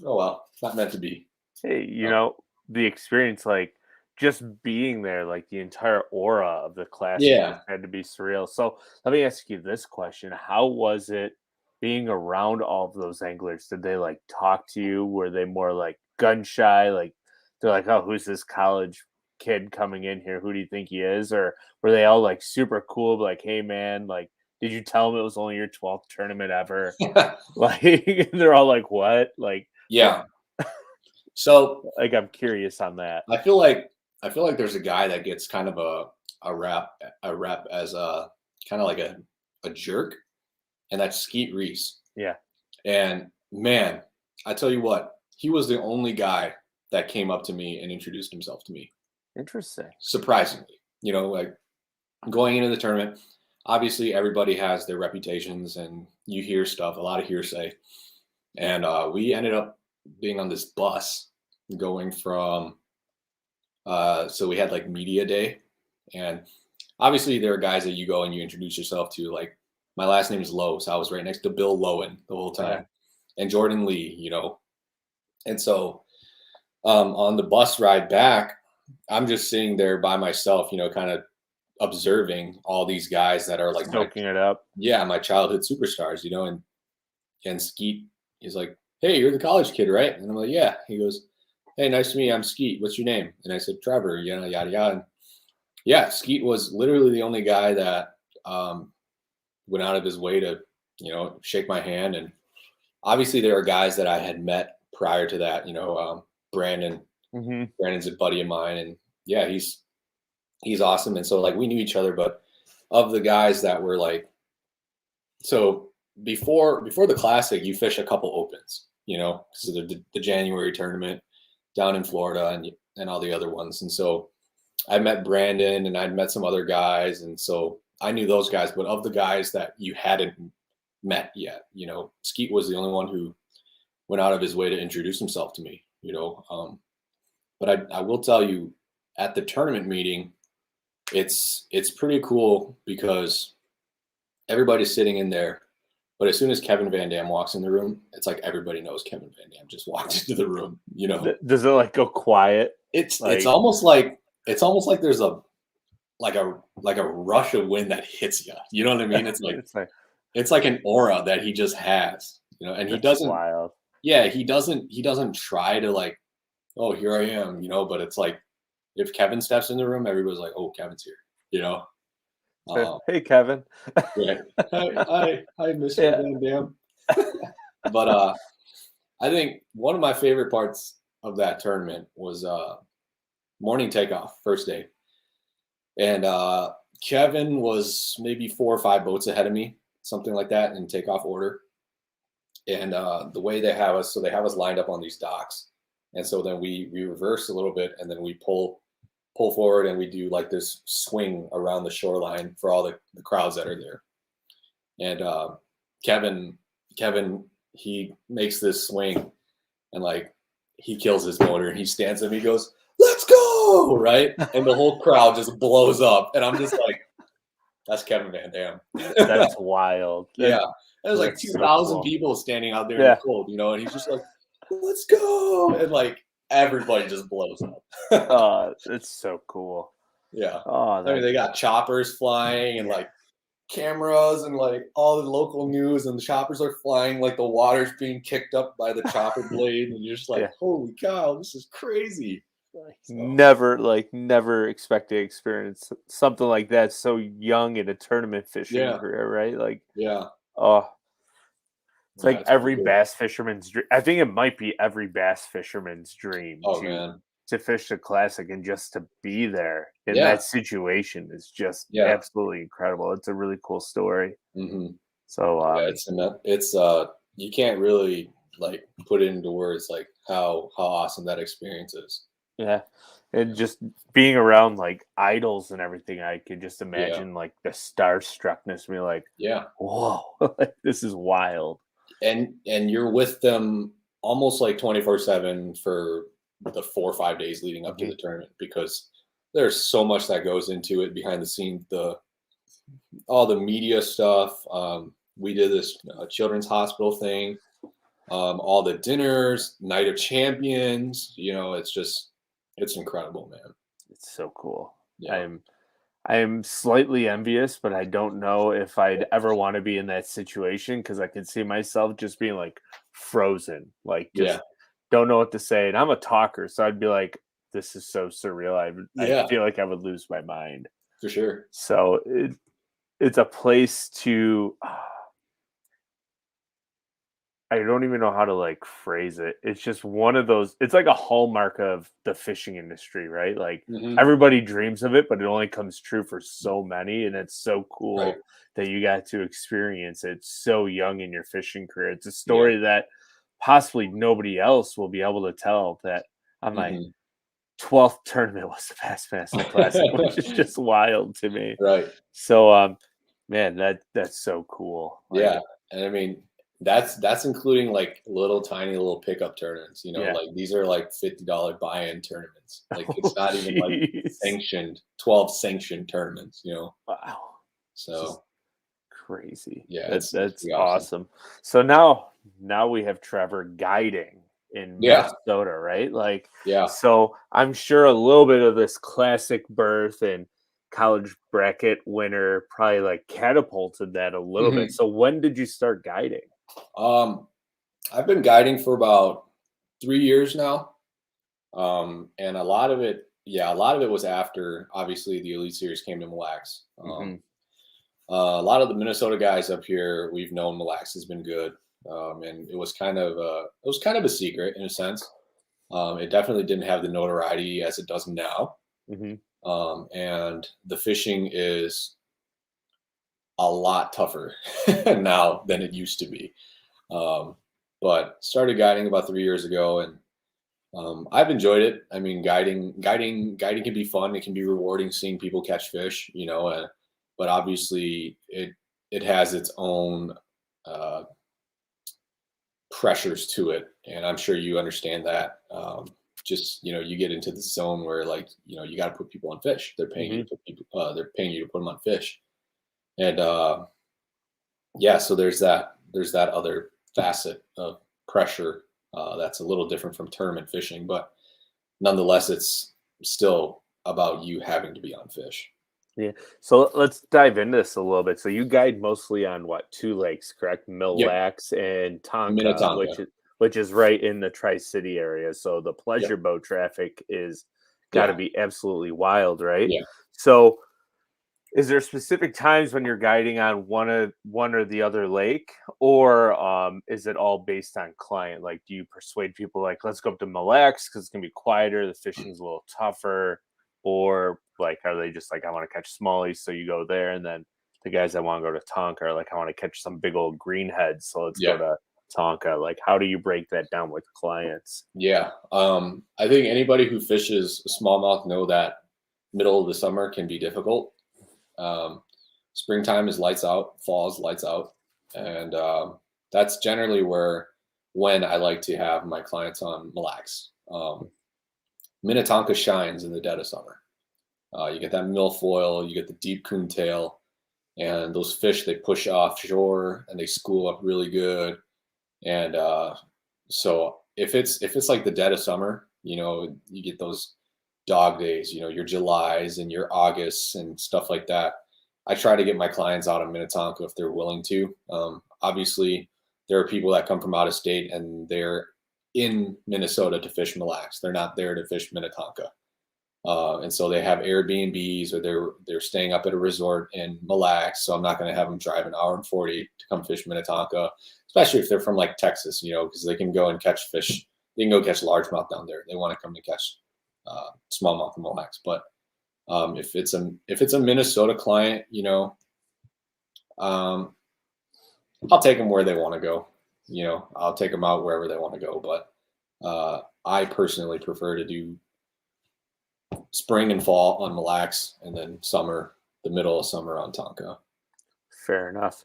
oh well, not meant to be. Hey, So, the experience, like just being there, like the entire aura of the classic yeah. just had to be surreal. So let me ask you this question. How was it being around all of those anglers? Did they like talk to you? Were they more like gun shy? Like they're like, oh, who's this college kid coming in here? Who do you think he is? Or were they all like super cool? Like, hey man, like, did you tell them it was only your 12th tournament ever? Like they're all like, what? Like, what? Yeah. So Like, I'm curious on that. I feel like there's a guy that gets kind of a rep as a kind of like a jerk, and that's Skeet Reese. Yeah. And man, I tell you what, he was the only guy that came up to me and introduced himself to me. Interesting. Surprisingly, like going into the tournament, obviously everybody has their reputations and you hear stuff, a lot of hearsay. And we ended up being on this bus going from, so we had like media day. And obviously there are guys that you go and you introduce yourself to. Like my last name is Lowe, so I was right next to Bill Lowen the whole time. Okay. And Jordan Lee, And so on the bus ride back, I'm just sitting there by myself, kind of observing all these guys that are like Soaking it up. my childhood superstars, and Skeet, he's like, "Hey, you're the college kid, right?" And I'm like, "Yeah." He goes, "Hey, nice to meet you. I'm Skeet. What's your name?" And I said, "Trevor." Yada yada. And yeah, Skeet was literally the only guy that went out of his way to, shake my hand. And obviously, there are guys that I had met prior to that. Brandon. Mm-hmm. Brandon's a buddy of mine, and yeah, he's awesome. And so like we knew each other, but of the guys that were like, so before the classic, you fish a couple opens, because of the January tournament down in Florida and all the other ones. And so I met Brandon and I'd met some other guys, and so I knew those guys. But of the guys that you hadn't met yet, Skeet was the only one who went out of his way to introduce himself to me. But I will tell you, at the tournament meeting, it's pretty cool because everybody's sitting in there, but as soon as Kevin Van Dam walks in the room, it's like everybody knows Kevin Van Dam just walked into the room. Does it like go quiet? It's almost like there's a rush of wind that hits you. You know what I mean? It's like an aura that he just has. And he doesn't. Wild. Yeah, he doesn't try to like, oh, here I am. But it's like if Kevin steps in the room, everybody's like, oh, Kevin's here. Hey, Kevin. Yeah. Hi, Mr. Van Dam. But I think one of my favorite parts of that tournament was morning takeoff, first day. And Kevin was maybe 4 or 5 boats ahead of me, something like that, in takeoff order. And the way they have us, so they have us lined up on these docks. And so then we reverse a little bit, and then we pull forward, and we do like this swing around the shoreline for all the crowds that are there. And Kevin, he makes this swing, and like he kills his motor, and he stands up, and he goes, "Let's go!" Right? And the whole crowd just blows up, and I'm just like, that's Kevin Van Dam. That's wild. Yeah. There's like 2,000 people standing out there in the cold, and he's just like, "Let's go!" And like everybody just blows up. Oh, it's so cool. Yeah. I mean, they got choppers flying and like cameras and like all the local news, and the choppers are flying, like the water's being kicked up by the chopper blade, and you're just like, holy cow, this is crazy. So. Never expect to experience something like that so young in a tournament fishing career, right? Like, it's like every bass fisherman's dream. I think it might be every bass fisherman's dream to fish the classic, and just to be there in that situation is just absolutely incredible. It's a really cool story. Mm-hmm. So it's you can't really like put it into words like how awesome that experience is. Yeah. And just being around like idols and everything, I could just imagine like the starstruckness, me like, whoa, this is wild. And you're with them almost like 24/7 for the 4 or 5 days leading up to the tournament, because there's so much that goes into it behind the scenes, all the media stuff. We did this children's hospital thing, all the dinners, night of champions, it's incredible, man. It's so cool. Yeah. I'm slightly envious, but I don't know if I'd ever want to be in that situation, because I could see myself just being like frozen, like just don't know what to say. And I'm a talker, so I'd be like, this is so surreal. I feel like I would lose my mind. For sure. So it's a place to... I don't even know how to like phrase it. It's just one of those, it's like a hallmark of the fishing industry, right? Like everybody dreams of it, but it only comes true for so many. And it's so cool that you got to experience it so young in your fishing career. It's a story that possibly nobody else will be able to tell, that on my 12th tournament was the Bassmaster Classic, which is just wild to me. Right. So, man, that's so cool. Yeah. And I mean, that's including like tiny little pickup tournaments, like these are like $50 buy-in tournaments. Like it's not even like sanctioned 12 sanctioned tournaments, Wow. So just crazy. Yeah, that's awesome. So now we have Trevor guiding in Yeah. Minnesota, right? Like, Yeah. so I'm sure a little bit of this classic berth and college bracket winner probably like catapulted that a little bit. Mhm. So when did you start guiding? I've been guiding for about 3 years now. And a lot of it was after obviously the Elite Series came to Mille Lacs. Hmm. A lot of the Minnesota guys up here, we've known Mille Lacs has been good, and it was kind of a secret in a sense. It definitely didn't have the notoriety as it does now, Hmm. and the fishing is a lot tougher now than it used to be. Um, but started guiding about 3 years ago, and I've enjoyed it. I mean, guiding can be fun. It can be rewarding seeing people catch fish, but obviously it has its own uh, pressures to it, and I'm sure you understand that. Just you get into the zone where like you got to put people on fish. They're paying you Hmm. to put people. They're paying you to put them on fish, and yeah. So there's that other facet of pressure that's a little different from tournament fishing, but nonetheless, it's still about you having to be on fish. Yeah. So let's dive into this a little bit. So you guide mostly on what, two lakes, correct? Mille Yep, Lacs and Tonka, Minnetonka. which is right in the Tri-City area. So the pleasure Yep. boat traffic is got to Yeah. be absolutely wild, right? Yeah. So is there specific times when you're guiding on one or the other lake, or is it all based on client? Like, do you persuade people like, let's go up to Mille Lacs because it's gonna be quieter, the fishing's a little tougher, or like, are they just like, I want to catch smallies, so you go there, and then the guys that want to go to Tonka are like, I want to catch some big old greenheads, so let's go Yeah. to Tonka. Like, how do you break that down with clients? Yeah. I think anybody who fishes smallmouth know that middle of the summer can be difficult. Um, Springtime is lights out, fall is lights out, and that's generally when I like to have my clients on Mille Lacs. Minnetonka shines in the dead of summer. You get that milfoil, you get the deep coontail, and those fish they push offshore and they school up really good. And so if it's like the dead of summer, you get those dog days, your Julys and your Augusts and stuff like that. I try to get my clients out of Minnetonka if they're willing to. Obviously, there are people that come from out of state and they're in Minnesota to fish Mille Lacs. They're not there to fish Minnetonka. And so they have Airbnbs or they're staying up at a resort in Mille Lacs. So I'm not going to have them drive an hour and 40 to come fish Minnetonka, especially if they're from like Texas, because they can go and catch fish. They can go catch largemouth down there. They want to come to catch smallmouth in Mille Lacs. But if it's a Minnesota client, um, I'll take them where they want to go. I'll take them out wherever they want to go. But I personally prefer to do spring and fall on Mille Lacs, and then the middle of summer on Tonka. Fair enough.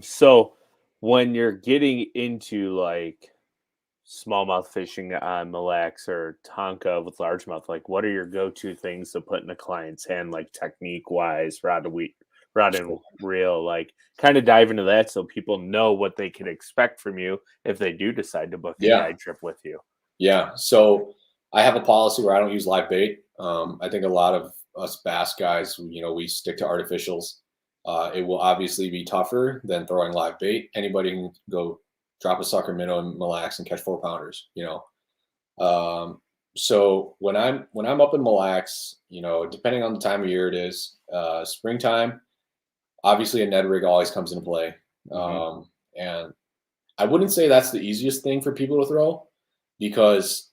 So when you're getting into like smallmouth fishing on Mille Lacs or Tonka with largemouth, like what are your go-to things to put in a client's hand, like technique wise, rod and Sure. reel, like kind of dive into that so people know what they can expect from you if they do decide to book a Yeah. guide trip with you. Yeah. So I have a policy where I don't use live bait. I think a lot of us bass guys, we stick to artificials. It will obviously be tougher than throwing live bait. Anybody can go drop a sucker minnow and Mille Lacs and catch 4-pounders. So when I'm up in Mille Lacs, depending on the time of year it is, springtime, obviously a Ned rig always comes into play. And I wouldn't say that's the easiest thing for people to throw because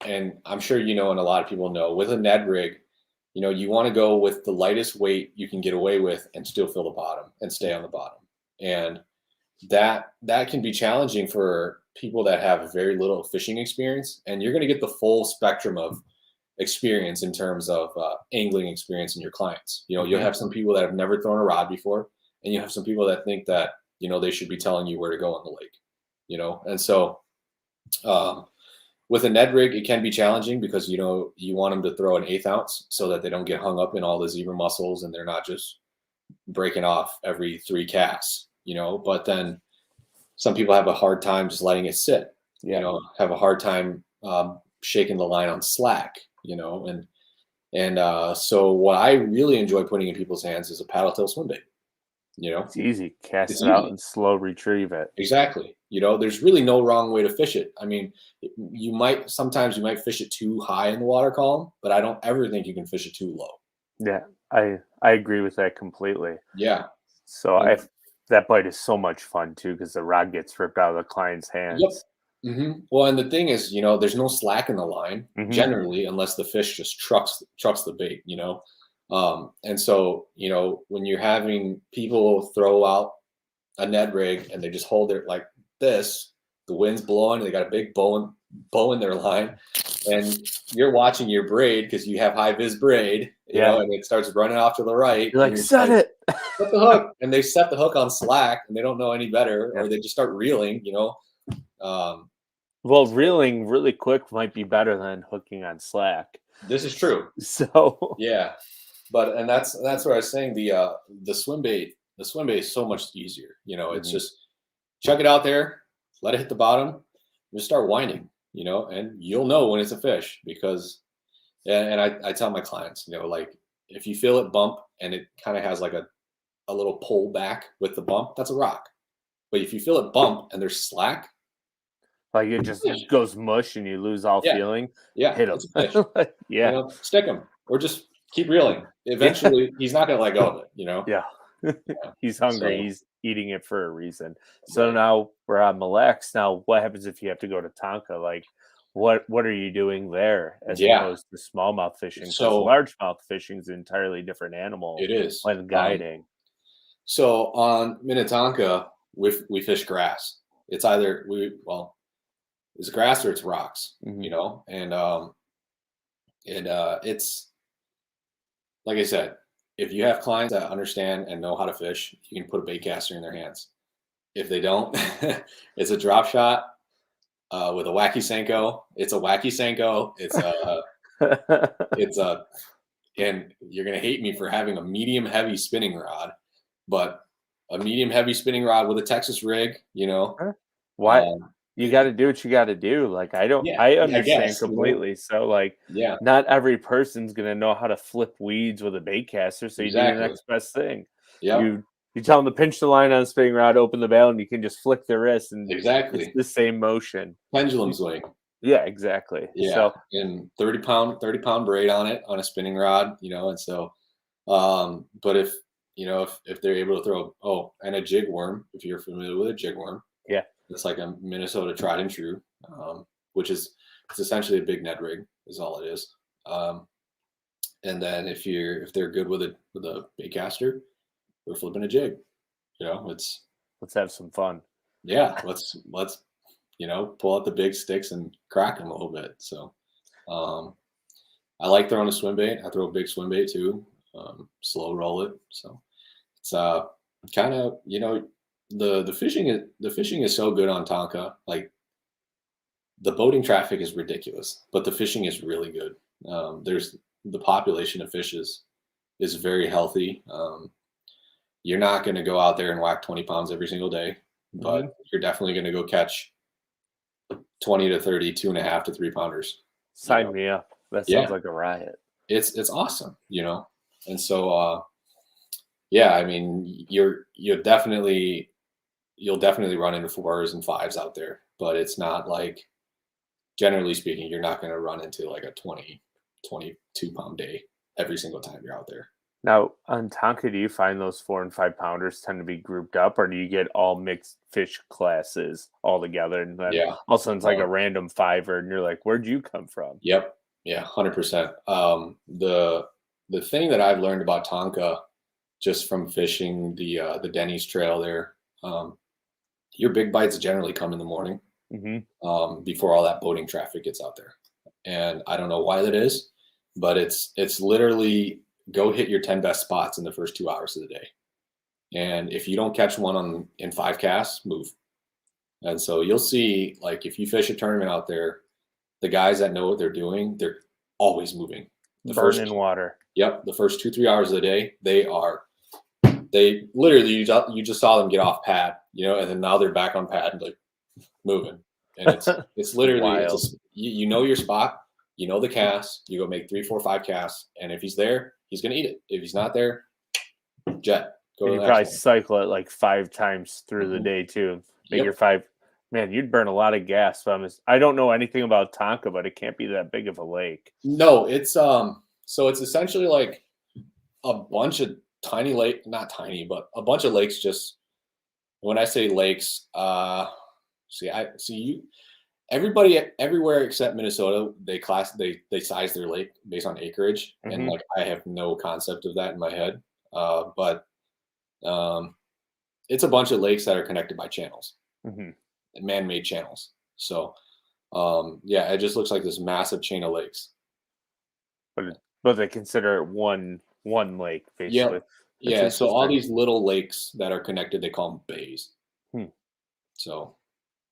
and I'm sure and a lot of people know, with a Ned rig, you want to go with the lightest weight you can get away with and still fill the bottom and stay on the bottom. And that can be challenging for people that have very little fishing experience. And you're going to get the full spectrum of experience in terms of angling experience in your clients. You'll have some people that have never thrown a rod before, and you have some people that think that, they should be telling you where to go on the lake, and so with a Ned rig, it can be challenging because, you want them to throw an 1/8 ounce so that they don't get hung up in all the zebra mussels and they're not just breaking off every 3 casts, but then Some people have a hard time just letting it sit. Yeah. You know, have a hard time shaking the line on slack. So what I really enjoy putting in people's hands is a paddle tail swim bait. You know, It's easy. Cast it's it out easy. and slow retrieve it. Exactly. You know, there's really no wrong way to fish it. I mean, sometimes you might fish it too high in the water column, but I don't ever think you can fish it too low. Yeah, I agree with that completely. Yeah. So that bite is so much fun too because the rod gets ripped out of the client's hands. Yep. Well, and the thing is, you know, there's no slack in the line generally, unless the fish just trucks the bait, you know. And so, you know, when you're having people throw out a Ned rig and they just hold it like this, the wind's blowing, they got a big bow in their line, and you're watching your braid because you have high vis braid, you know, and it starts running off to the right. You're like, set it. Set the hook, and they set the hook on slack, and they don't know any better, or they just start reeling, you know. Well, reeling really quick might be better than hooking on slack. This is true. So yeah, and that's what I was saying. The swim bait is so much easier. You know, it's just chuck it out there, let it hit the bottom, just start winding. You know, and you'll know when it's a fish because, and I tell my clients, you know, like if you feel it bump and it kind of has like a little pull back with the bump, that's a rock. But if you feel it bump and there's slack, like it just goes mush and you lose all feeling. Yeah, hit him. You know, stick him or just keep reeling. Eventually, he's not going to let go of it. You know. Yeah. He's hungry. So, he's eating it for a reason. So now we're on Mille Lacs. Now, what happens if you have to go to Tonka? Like, what are you doing there as opposed to smallmouth fishing? So largemouth fishing is an entirely different animal. It is when guiding. So on Minnetonka, we fish grass. It's either it's grass or it's rocks. You know, and it's like I said. If you have clients that understand and know how to fish, you can put a bait caster in their hands. If they don't, it's a drop shot with a wacky Senko. It's a wacky Senko. And you're gonna hate me for having a medium heavy spinning rod, but a medium heavy spinning rod with a Texas rig. You know, why? You got to do what you got to do. Like I understand completely. So like, not every person's gonna know how to flip weeds with a bait caster. So you do the next best thing. You tell them to pinch the line on the spinning rod, open the bail, and you can just flick the wrist, and it's the same motion. Pendulum swing. Yeah, exactly. Yeah, so, and 30-pound braid on it on a spinning rod. You know, and so, but if they're able to throw and a jig worm, if you're familiar with a jig worm. Yeah. It's like a Minnesota tried and true, which is it's essentially a big Ned rig is all it is. And then if they're good with a bait caster, we're flipping a jig. You know, let's have some fun. Yeah, let's pull out the big sticks and crack them a little bit. So I like throwing a swim bait. I throw a big swim bait too. Slow roll it. So it's kind of the fishing is so good on Tonka. Like the boating traffic is ridiculous, but the fishing is really good. There's the population of fish is very healthy. You're not going to go out there and whack 20 pounds every single day, but you're definitely going to go catch 20 to 30, 2.5 to 3 pounders. Sign me up. That sounds like a riot. It's awesome, and so I mean you'll definitely run into 4s and 5s out there, but it's not like, generally speaking, you're not going to run into like a 22 pound day every single time you're out there. Now on Tonka, do you find those 4 and 5 pounders tend to be grouped up, or do you get all mixed fish classes all together? And then all of a sudden it's like a random 5er and you're like, where'd you come from? Yep. Yeah. 100%. The thing that I've learned about Tonka just from fishing the Denny's trail there, your big bites generally come in the morning before all that boating traffic gets out there. And I don't know why that is, but it's literally go hit your 10 best spots in the first 2 hours of the day. And if you don't catch one in 5 casts, move. And so you'll see, like, if you fish a tournament out there, the guys that know what they're doing, they're always moving. Burning water. Yep. The first 2-3 hours of the day, they literally, you just saw them get off pad, and then now they're back on pad, like moving. And it's literally, you know your spot, you know the cast, you go make 3, 4, 5 casts. And if he's there, he's going to eat it. If he's not there, jet. And you probably cycle it like 5 times through the day too. Make your 5. Man, you'd burn a lot of gas. I don't know anything about Tonka, but it can't be that big of a lake. No, it's so it's essentially like a bunch of tiny not tiny, but a bunch of lakes. Just when I say lakes, everybody everywhere except Minnesota, they size their lake based on acreage, and like I have no concept of that in my head. But it's a bunch of lakes that are connected by channels, man-made channels. So it just looks like this massive chain of lakes. But they consider it one lake, basically. Yeah. So all these little lakes that are connected, they call them bays. So,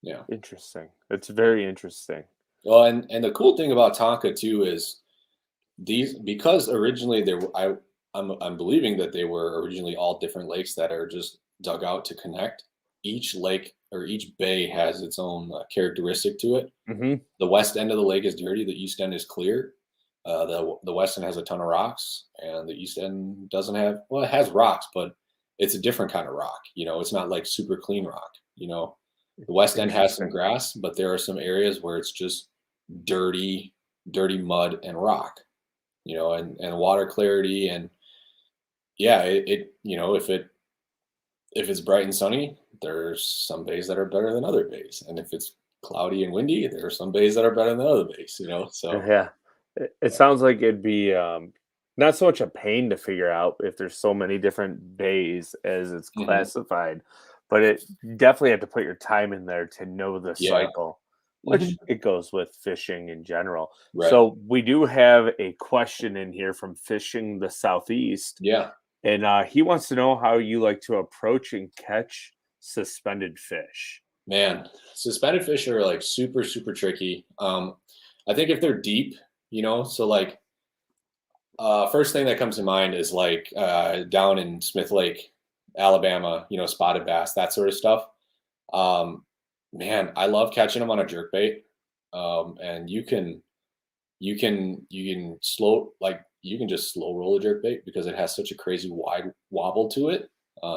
yeah. Interesting. It's very interesting. Well, and the cool thing about Tonka too is because originally I'm believing that they were originally all different lakes that are just dug out to connect. Each lake or each bay has its own characteristic to it. The west end of the lake is dirty. The east end is clear. The west end has a ton of rocks, and the east end doesn't have. Well, it has rocks, but it's a different kind of rock. It's not like super clean rock. The west end has some grass, but there are some areas where it's just dirty mud and rock. And water clarity, and if it's bright and sunny, there's some bays that are better than other bays, and if it's cloudy and windy, there are some bays that are better than other bays. So yeah. It sounds like it'd be not so much a pain to figure out if there's so many different bays as it's classified, but it definitely have to put your time in there to know the cycle, which it goes with fishing in general. Right. So we do have a question in here from Fishing the Southeast. Yeah. And he wants to know how you like to approach and catch suspended fish. Man, suspended fish are like super, super tricky. I think if they're deep, so like first thing that comes to mind is like down in Smith Lake, Alabama, spotted bass, that sort of stuff. Man, I love catching them on a jerkbait. And you can just slow roll a jerkbait because it has such a crazy wide wobble to it.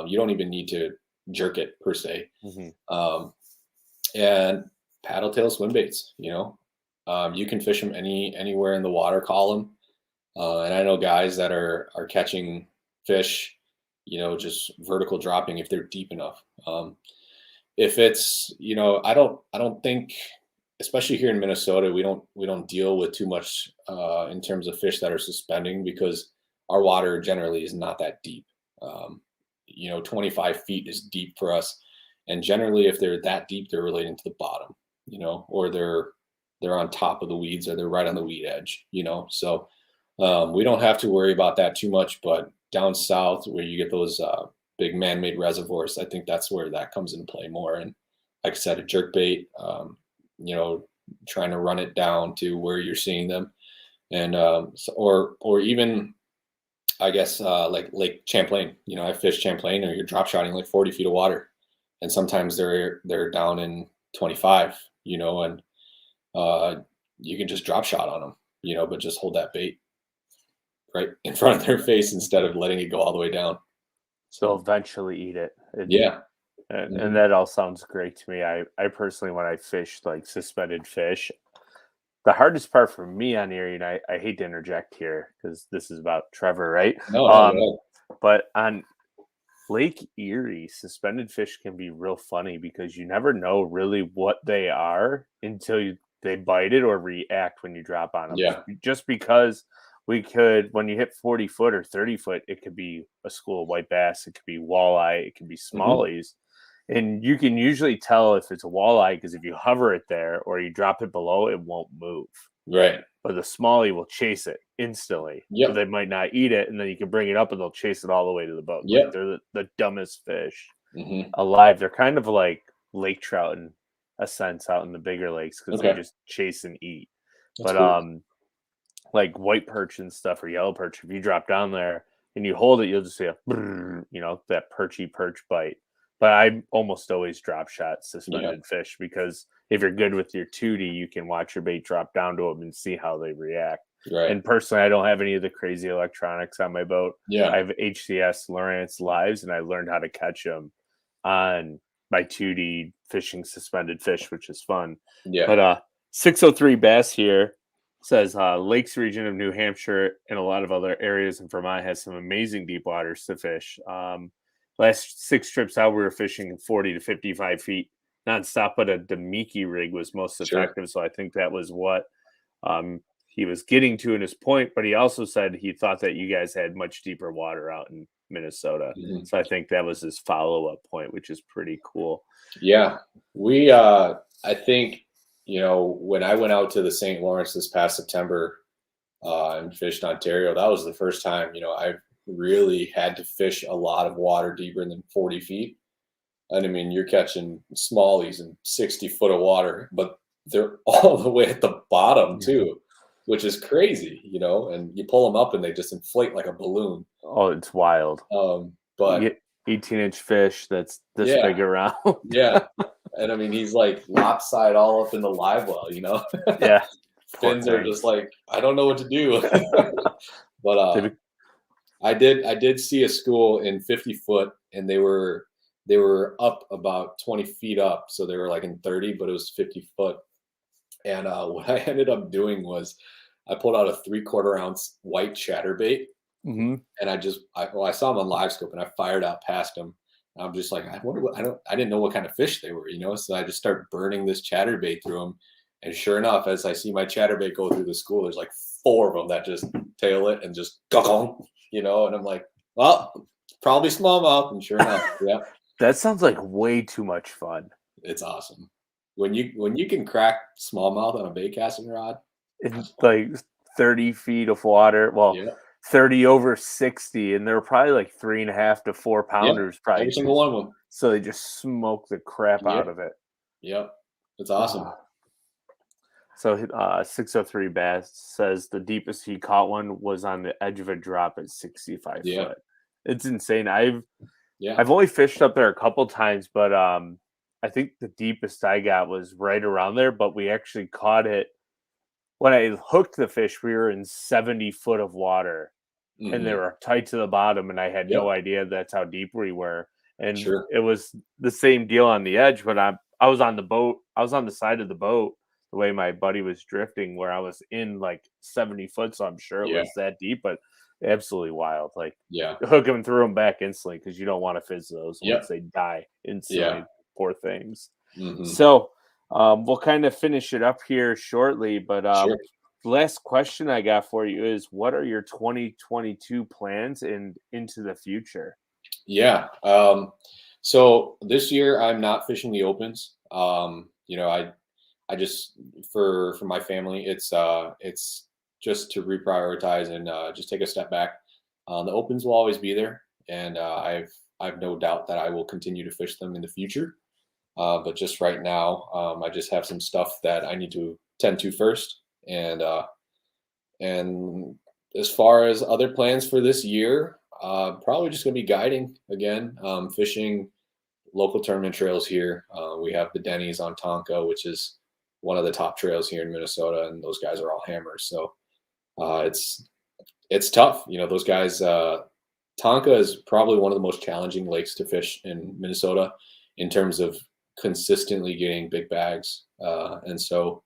You don't even need to jerk it per se. And paddle tail swim baits, you can fish them anywhere in the water column. And I know guys that are catching fish, just vertical dropping if they're deep enough. If it's, I don't think, especially here in Minnesota, we don't deal with too much in terms of fish that are suspending because our water generally is not that deep. 25 feet is deep for us. And generally, if they're that deep, they're relating to the bottom, or they're on top of the weeds or they're right on the weed edge, So we don't have to worry about that too much. But down south where you get those big man-made reservoirs, I think that's where that comes into play more. And like I said, a jerkbait, trying to run it down to where you're seeing them. And or even, I guess, like Lake Champlain, I fish Champlain, or you're drop shotting like 40 feet of water. And sometimes they're down in 25, and you can just drop shot on them, but just hold that bait right in front of their face instead of letting it go all the way down. So they'll eventually eat it. And that all sounds great to me. I personally, when I fish like suspended fish, the hardest part for me on Erie, and I hate to interject here because this is about Trevor, right? No. But on Lake Erie, suspended fish can be real funny because you never know really what they are until they bite it or react when you drop on them. Yeah. Just because when you hit 40 foot or 30 foot, it could be a school of white bass, it could be walleye, it could be smallies. And you can usually tell if it's a walleye because if you hover it there or you drop it below, it won't move. Right. But the smallie will chase it instantly. Yep. So they might not eat it, and then you can bring it up and they'll chase it all the way to the boat. Yep. Like they're the dumbest fish alive. They're kind of like lake trout in a sense out in the bigger lakes because they just chase and eat. That's cool. Like white perch and stuff or yellow perch, if you drop down there and you hold it, you'll just see that perchy perch bite. but I almost always drop shot suspended fish because if you're good with your 2D, you can watch your bait drop down to them and see how they react. Right. And personally, I don't have any of the crazy electronics on my boat. Yeah. I have HCS Lowrance Lives, and I learned how to catch them on my 2D fishing suspended fish, which is fun. Yeah. But 603 Bass here says Lakes region of New Hampshire and a lot of other areas in Vermont has some amazing deep waters to fish. Last 6 trips out, we were fishing 40 to 55 feet nonstop, but a Demiki rig was most effective. So I think that was what he was getting to in his point. But he also said he thought that you guys had much deeper water out in Minnesota. Mm-hmm. So I think that was his follow-up point, which is pretty cool. Yeah. We, I think, when I went out to the St. Lawrence this past September and fished Ontario, that was the first time, I really had to fish a lot of water deeper than 40 feet. And I mean, you're catching smallies in 60 foot of water, but they're all the way at the bottom too, which is crazy, and you pull them up and they just inflate like a balloon. Oh, it's wild. But 18-inch fish that's this big around. Yeah. And I mean, he's like lopside all up in the live well, Yeah. Fins are just like, I don't know what to do. But I did see a school in 50 foot, and they were up about 20 feet up. So they were like in 30, but it was 50 foot. And what I ended up doing was I pulled out a 3/4 ounce white chatterbait. Mm-hmm. And I saw him on live scope, and I fired out past him. And I'm just like, I wonder I didn't know what kind of fish they were, So I just start burning this chatterbait through them. And sure enough, as I see my chatterbait go through the school, there's like 4 of them that just tail it and just gong, and I'm like, well, probably smallmouth. And sure enough, yeah. That sounds like way too much fun. It's awesome. When you can crack smallmouth on a bait casting rod. It's like 30 feet of water. Well, 30 over 60, and they're probably like 3.5 to 4 pounders. Probably every single one of them. So they just smoke the crap out of it. Yep, it's awesome. So 603 Bass says the deepest he caught one was on the edge of a drop at 65 foot. It's insane. I've only fished up there a couple times, but I think the deepest I got was right around there. But we actually caught it when I hooked the fish. We were in 70 foot of water, and they were tight to the bottom, and I had no idea that's how deep we were. And it was the same deal on the edge, but I was on the boat. I was on the side of the boat the way my buddy was drifting, where I was in like 70 foot. So I'm sure it was that deep, but absolutely wild. Like hook them and throw them back instantly, because you don't want to fizz those once they die instantly. Poor things. So we'll kind of finish it up here shortly, but the last question I got for you is, what are your 2022 plans and into the future? Yeah. So this year I'm not fishing the opens. I just, for my family, it's just to reprioritize and just take a step back. The opens will always be there, and I've no doubt that I will continue to fish them in the future. But just right now, I just have some stuff that I need to tend to first. And as far as other plans for this year, probably just going to be guiding again, fishing local tournament trails here. We have the Denny's on Tonka, which is one of the top trails here in Minnesota, and those guys are all hammers. So it's tough. Those guys, Tonka is probably one of the most challenging lakes to fish in Minnesota in terms of consistently getting big bags. And so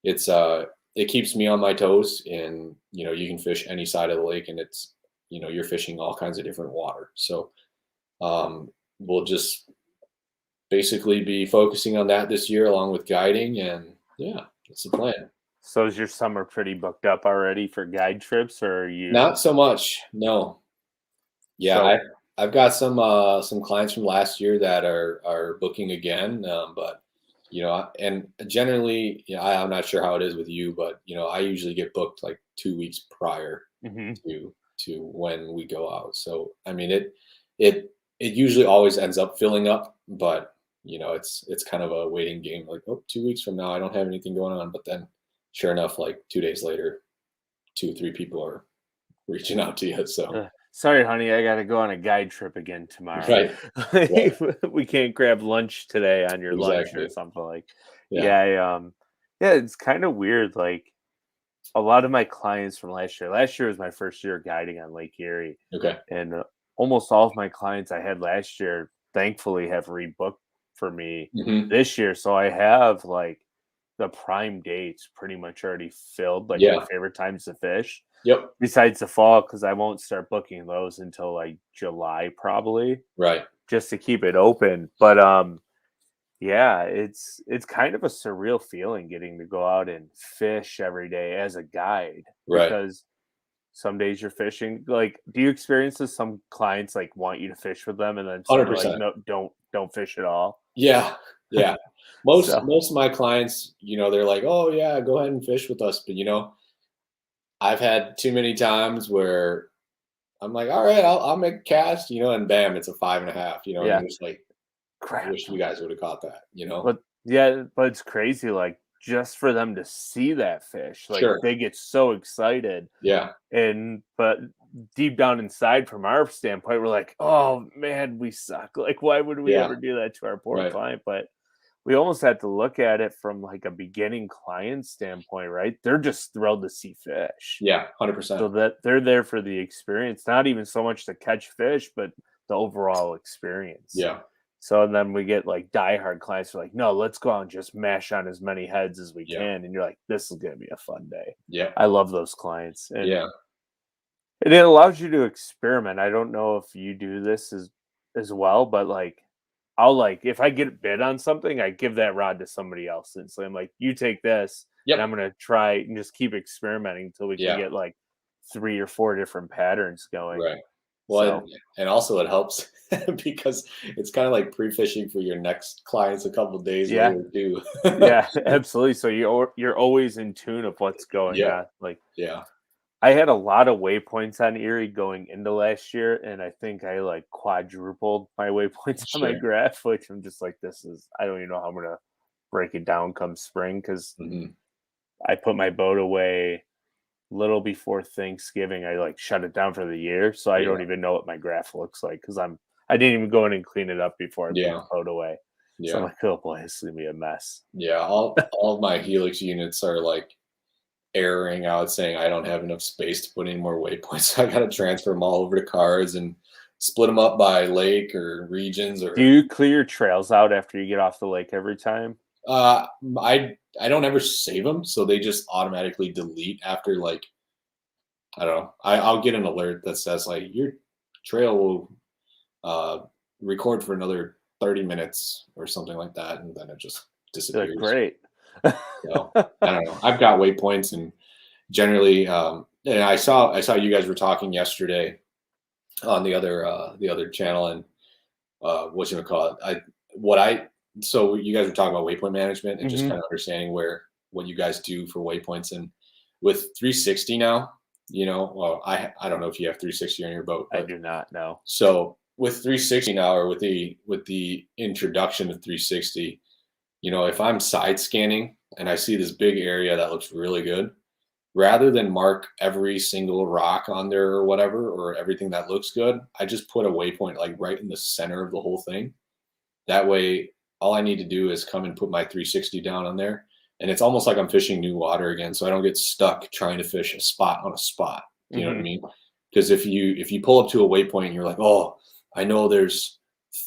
it keeps me on my toes, and, you can fish any side of the lake, and it's, you're fishing all kinds of different water. So we'll just basically be focusing on that this year, along with guiding, and that's the plan. So is your summer pretty booked up already for guide trips, or are you? Not so much. No. Yeah. I've got some clients from last year that are booking again. But, and generally, I'm not sure how it is with you, but, I usually get booked like 2 weeks prior to when we go out. So, I mean, it usually always ends up filling up, but it's kind of a waiting game. Like, 2 weeks from now, I don't have anything going on. But then sure enough, like 2 days later, 2 or 3 people are reaching out to you. So sorry, honey, I got to go on a guide trip again tomorrow. Right. Right. We can't grab lunch today on your lunch or Exactly. something like. Yeah. Yeah, yeah, it's kind of weird. Like a lot of my clients from last year. Last year was my first year guiding on Lake Erie, Okay. and almost all of my clients I had last year, thankfully, have rebooked for me Hmm. this year. So I have like the prime dates pretty much already filled, like my Yeah. favorite times to fish. Yep. Besides the fall, because I won't start booking those until like July probably, Right. just to keep it open. But yeah, it's kind of a surreal feeling getting to go out and fish every day as a guide Right. because some days you're fishing. Like, do you experience this? Some clients like want you to fish with them, and then Hundred some are like, percent. no, don't fish at all. Yeah. Yeah. Most So most of my clients, they're like, "Oh yeah, go ahead and fish with us." But I've had too many times where I'm like, "All right, I'll make a cast," and bam, it's a 5.5. And yeah, you're just like, "I crap. wish you guys would have caught that." But yeah, but it's crazy. Like just for them to see that fish, like Sure. they get so excited. Yeah. And but deep down inside, from our standpoint, we're like, "Oh man, we suck. Like, why would we Yeah. ever do that to our poor Right. client?" But we almost have to look at it from like a beginning client standpoint, right? They're just thrilled to see fish, Yeah. so 100%. that they're there for the experience, not even so much to catch fish, but the overall experience. Yeah. So and then we get like diehard clients who are like, "No, let's go out and just mash on as many heads as we Yeah. can," and you're like, "This is gonna be a fun day." Yeah. I love those clients, and Yeah. it allows you to experiment. I don't know if you do this as well, but like I'll like if I get bid on something, I give that rod to somebody else and so I'm like, you take this and I'm Yep. gonna try and just keep experimenting until we can Yeah. get like 3 or 4 different patterns going. Right. Well, So and also it helps because it's kind of like pre-fishing for your next clients a couple days yeah, later too. yeah, absolutely. So you're always in tune of what's going Yeah. on. Like Yeah. I had a lot of waypoints on Erie going into last year, and I think I like quadrupled my waypoints on my Sure. graph, which I'm just like, this is, I don't even know how I'm gonna break it down come spring because Hmm. I put my boat away little before Thanksgiving. I like shut it down for the year, so I Yeah. don't even know what my graph looks like because I didn't even go in and clean it up before I put the Yeah. boat away. So I'm Yeah. like, oh boy, this is gonna be a mess. Yeah. All of my Helix units are like erroring out saying I don't have enough space to put any more waypoints. I got to transfer them all over to cars and split them up by lake or regions Do or you clear your trails out after you get off the lake every time? uh I don't ever save them, so they just automatically delete after like I don't know. I'll get an alert that says like your trail will uh, record for another 30 minutes or something like that, and then it just You're like, disappears. great. So I don't know. I've got waypoints, and generally, and I saw you guys were talking yesterday on the other channel, and what you call it. What I so you guys were talking about waypoint management and just Hmm. kind of understanding what you guys do for waypoints and with 360 now. Well, I don't know if you have 360 on your boat, I but do not know. so with 360 now, or with the introduction of 360, if I'm side scanning and I see this big area that looks really good, rather than mark every single rock on there or whatever, or everything that looks good, I just put a waypoint like right in the center of the whole thing. That way, all I need to do is come and put my 360 down on there. And it's almost like I'm fishing new water again. So I don't get stuck trying to fish a spot on a spot. Do you know what I Hmm. mean? Because if you pull up to a waypoint and you're like, oh, I know there's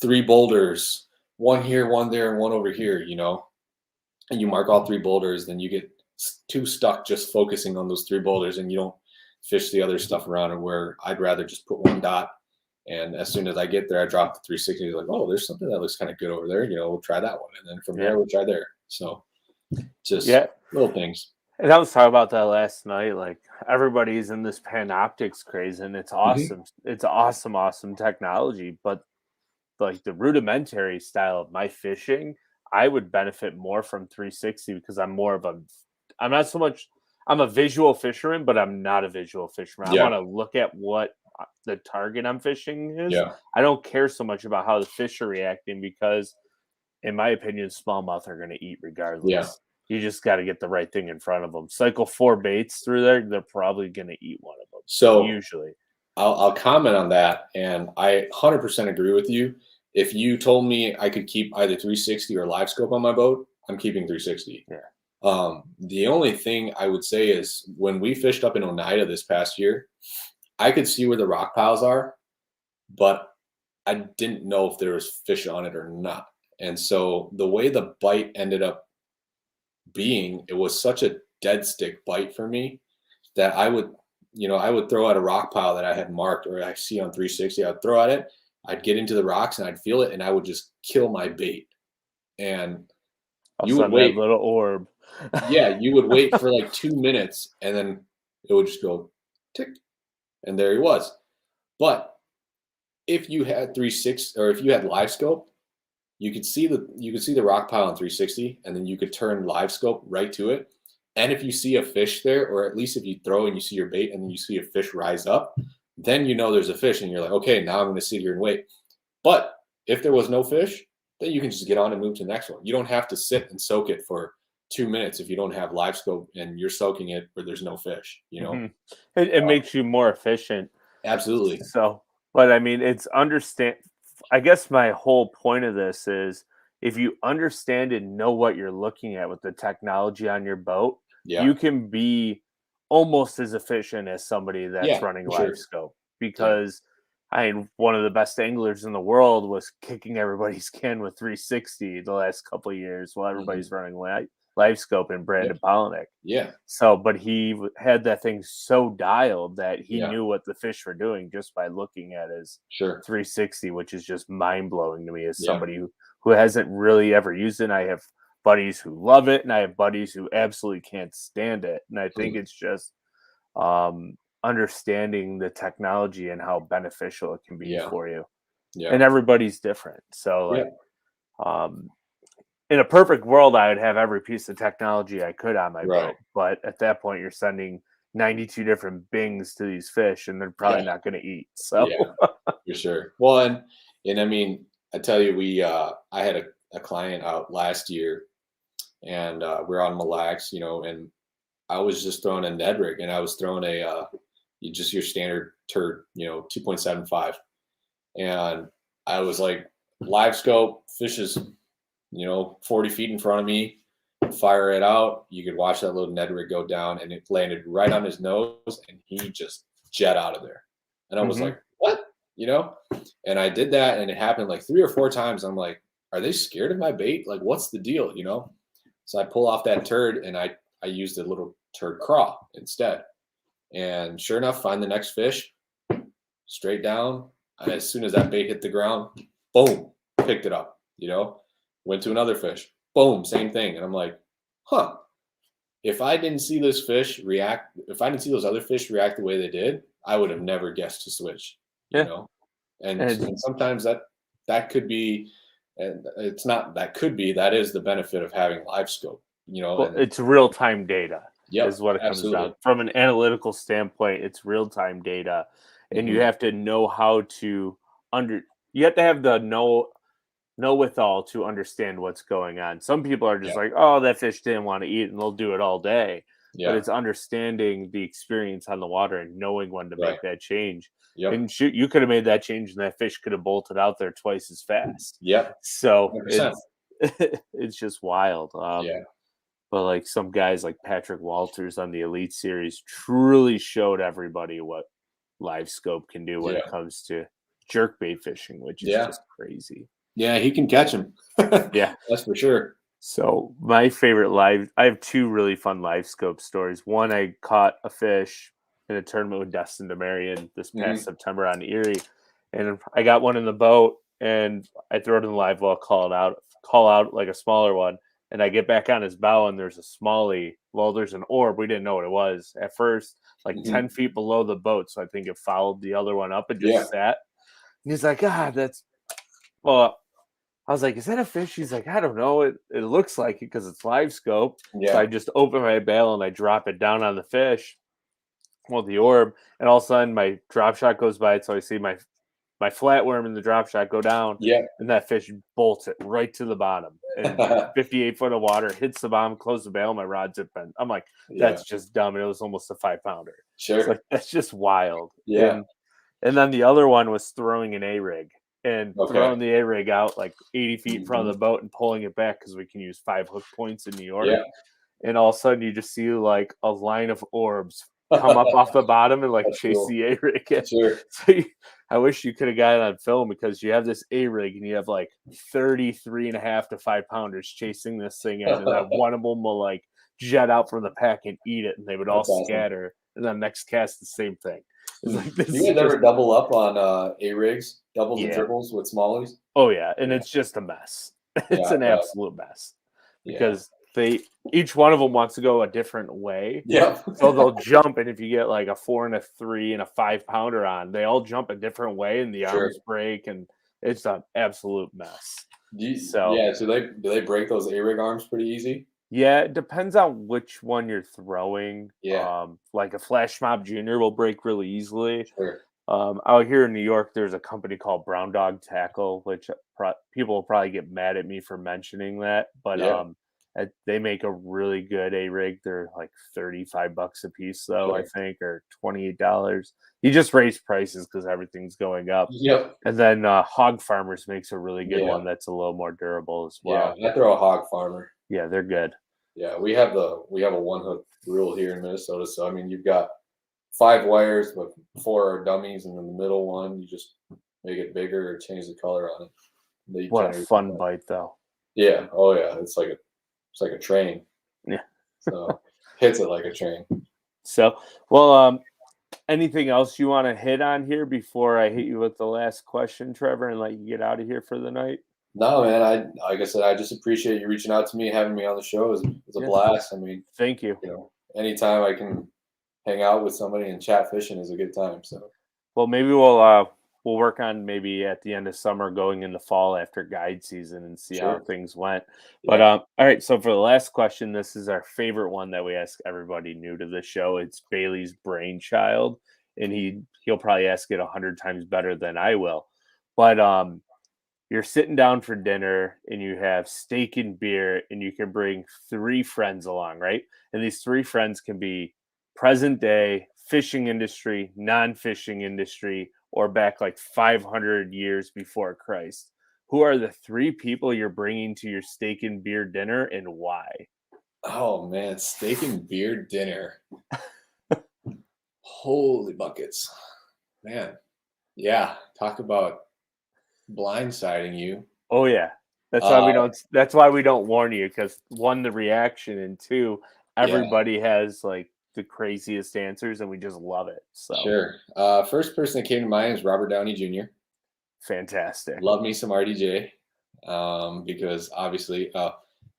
3 boulders, one here, one there, and one over here, and you mark all 3 boulders, then you get too stuck just focusing on those 3 boulders and you don't fish the other stuff around it, where I'd rather just put one dot, and as soon as I get there, I drop the 360. Like, oh, there's something that looks kind of good over there. We'll try that one, and then from Yeah. there, we'll try there. So just Yeah. little things. And I was talking about that last night. Like everybody's in this panoptics craze, and it's Hmm. awesome. It's awesome, awesome technology. But like the rudimentary style of my fishing, I would benefit more from 360 because I'm not so much, I'm a visual fisherman, but I'm not a visual fisherman. I Yeah, want to look at what the target I'm fishing is. yeah, I don't care so much about how the fish are reacting because in my opinion, smallmouth are going to eat yeah. regardless. You just got to get the right thing in front of them. Cycle 4 baits through there, they're probably going to eat one of them. So Usually. I'll comment on that, and I 100% agree with you. If you told me I could keep either 360 or live scope on my boat, I'm keeping 360. Yeah. The only thing I would say is when we fished up in Oneida this past year, I could see where the rock piles are, but I didn't know if there was fish on it or not. And so the way the bite ended up being, it was such a dead stick bite for me that I would throw at a rock pile that I had marked or I see on 360. I'd throw at it, I'd get into the rocks and I'd feel it, and I would just kill my bait. And you would wait, that little orb. yeah, you would wait for like 2 minutes, and then it would just go tick, and there he was. But if you had 360 or if you had live scope, you could see the rock pile on 360, and then you could turn live scope right to it. And if you see a fish there, or at least if you throw and you see your bait and then you see a fish rise up, then you know there's a fish, and you're like, okay, now I'm going to sit here and wait. But if there was no fish, then you can just get on and move to the next one. You don't have to sit and soak it for 2 minutes if you don't have live scope and you're soaking it where there's no fish, you know? It makes you more efficient. Absolutely. So, but I mean, I guess my whole point of this is if you understand and know what you're looking at with the technology on your boat, you can be almost as efficient as somebody that's running live scope. Because I mean, one of the best anglers in the world was kicking everybody's can with 360 the last couple of years while everybody's running live scope and Brandon Polinick. Yeah. So, but he had that thing so dialed that he knew what the fish were doing just by looking at his 360, which is just mind blowing to me as somebody who hasn't really ever used it. And I have buddies who love it, and I have buddies who absolutely can't stand it. And I think it's just understanding the technology and how beneficial it can be for you. Yeah. And everybody's different. So, like, in a perfect world, I would have every piece of technology I could on my boat. But at that point, you're sending 92 different bings to these fish, and they're probably not going to eat. So, for sure. Well, and I mean, I tell you, I had a client out last year, and we're on Mille Lacs, you know, and I was just throwing a Ned rig, and I was throwing just your standard turd, you know, 2.75, and I was like, live scope, fish is, you know, 40 feet in front of me, fire it out. You could watch that little Ned rig go down, and it landed right on his nose, and he just jet out of there. And I was like, what? You know? And I did that, and it happened like 3 or 4 times. I'm like, are they scared of my bait? Like, what's the deal? You know? So I pull off that turd, and I used a little turd craw instead. And sure enough, find the next fish, straight down. And as soon as that bait hit the ground, boom, picked it up, you know? Went to another fish, boom, same thing. And I'm like, huh, if I didn't see this fish react, if I didn't see those other fish react the way they did, I would have never guessed to switch, you know? And sometimes that could be, and it's not, that could be, that is the benefit of having live scope, you know? Well, it's real-time data is what it comes down. From an analytical standpoint, it's real-time data. And you have to know how to you have to have the know-withal to understand what's going on. Some people are just like, oh, that fish didn't want to eat, and they'll do it all day. But it's understanding the experience on the water and knowing when to make that change. And shoot, you could have made that change, and that fish could have bolted out there twice as fast. So it's just wild. But like some guys like Patrick Walters on the Elite Series truly showed everybody what live scope can do when it comes to jerkbait fishing, which is just crazy. Yeah, he can catch them. That's for sure. So my favorite I have 2 really fun live scope stories. One, I caught a fish in a tournament with Destin DeMarion this past September on Erie, and I got one in the boat, and I throw it in the live well, call out like a smaller one, and I get back on his bow, and there's a smallie. Well, there's an orb. We didn't know what it was at first, like 10 feet below the boat. So I think it followed the other one up and just sat. And he's like, well, I was like, is that a fish? He's like, I don't know. It looks like it because it's live scope. So I just open my bail and I drop it down on the fish. Well, the orb. And all of a sudden my drop shot goes by. So I see my flatworm in the drop shot go down. And that fish bolts it right to the bottom. And 58 foot of water, hits the bottom, close the bail, my rod zip bent. I'm like, that's just dumb. And it was almost a 5-pounder. Sure. Like, that's just wild. And then the other one was throwing an A-rig and Okay. throwing the A-rig out like 80 feet in front Mhm. of the boat and pulling it back because we can use 5 hook points in New York. Yeah. And all of a sudden you just see like a line of orbs come up off the bottom and like That's chase cool. the A-rig. Sure. So I wish you could have got it on film because you have this A-rig and you have like 33.5 to 5 pounders chasing this thing in, and then one of them will like jet out from the pack and eat it, and they would all That's awesome. scatter. And then next cast, the same thing. It's like this. You guys ever double up on A-rigs, doubles and Yeah. triples with smallies? Oh yeah, and it's just a mess. It's Yeah, an yeah. absolute mess Yeah. because each one of them wants to go a different way. Yep. So they'll jump, and if you get like a 4 and a 3 and a 5 pounder on, they all jump a different way, and the Sure. arms break, and it's an absolute mess. Yeah, so do they break those A-rig arms pretty easy? Yeah, it depends on which one you're throwing. Yeah. Like a Flash Mob Junior will break really easily. Sure. Out here in New York, there's a company called Brown Dog Tackle, which people will probably get mad at me for mentioning that, but Yeah. they make a really good A-rig. They're like $35 a piece, though, I Sure. think, or $28. You just raise prices because everything's going up. Yep. And then Hog Farmers makes a really good Yeah. one that's a little more durable as well. Yeah, I throw a Hog Farmer. Yeah, they're good. Yeah, we have a one hook rule here in Minnesota. So I mean, you've got 5 wires, but 4 are dummies, and then the middle one you just make it bigger or change the color on it. What a fun bite, though. Yeah. Oh yeah, it's like a train. Yeah. So hits it like a train. So, well, anything else you want to hit on here before I hit you with the last question, Trevor, and let you get out of here for the night? No, man. Like I said, I just appreciate you reaching out to me, having me on the show. It's a blast. I mean, thank you. Anytime I can hang out with somebody and chat fishing is a good time. So, well, maybe we'll work on maybe at the end of summer, going into fall after guide season, and see how things went. But all right. So for the last question, this is our favorite one that we ask everybody new to the show. It's Bailey's brainchild, and he'll probably ask it 100 times better than I will. But you're sitting down for dinner and you have steak and beer, and you can bring 3 friends along, right? And these 3 friends can be present day, fishing industry, non-fishing industry, or back like 500 years before Christ. Who are the 3 people you're bringing to your steak and beer dinner, and why? Oh man, steak and beer dinner. Holy buckets. Man. Yeah, talk about blindsiding you. Oh yeah. That's why we don't warn you, because 1, the reaction, and 2, everybody has like the craziest answers, and we just love it. So sure. First person that came to mind is Robert Downey Jr. Fantastic. Love me some RDJ. Because obviously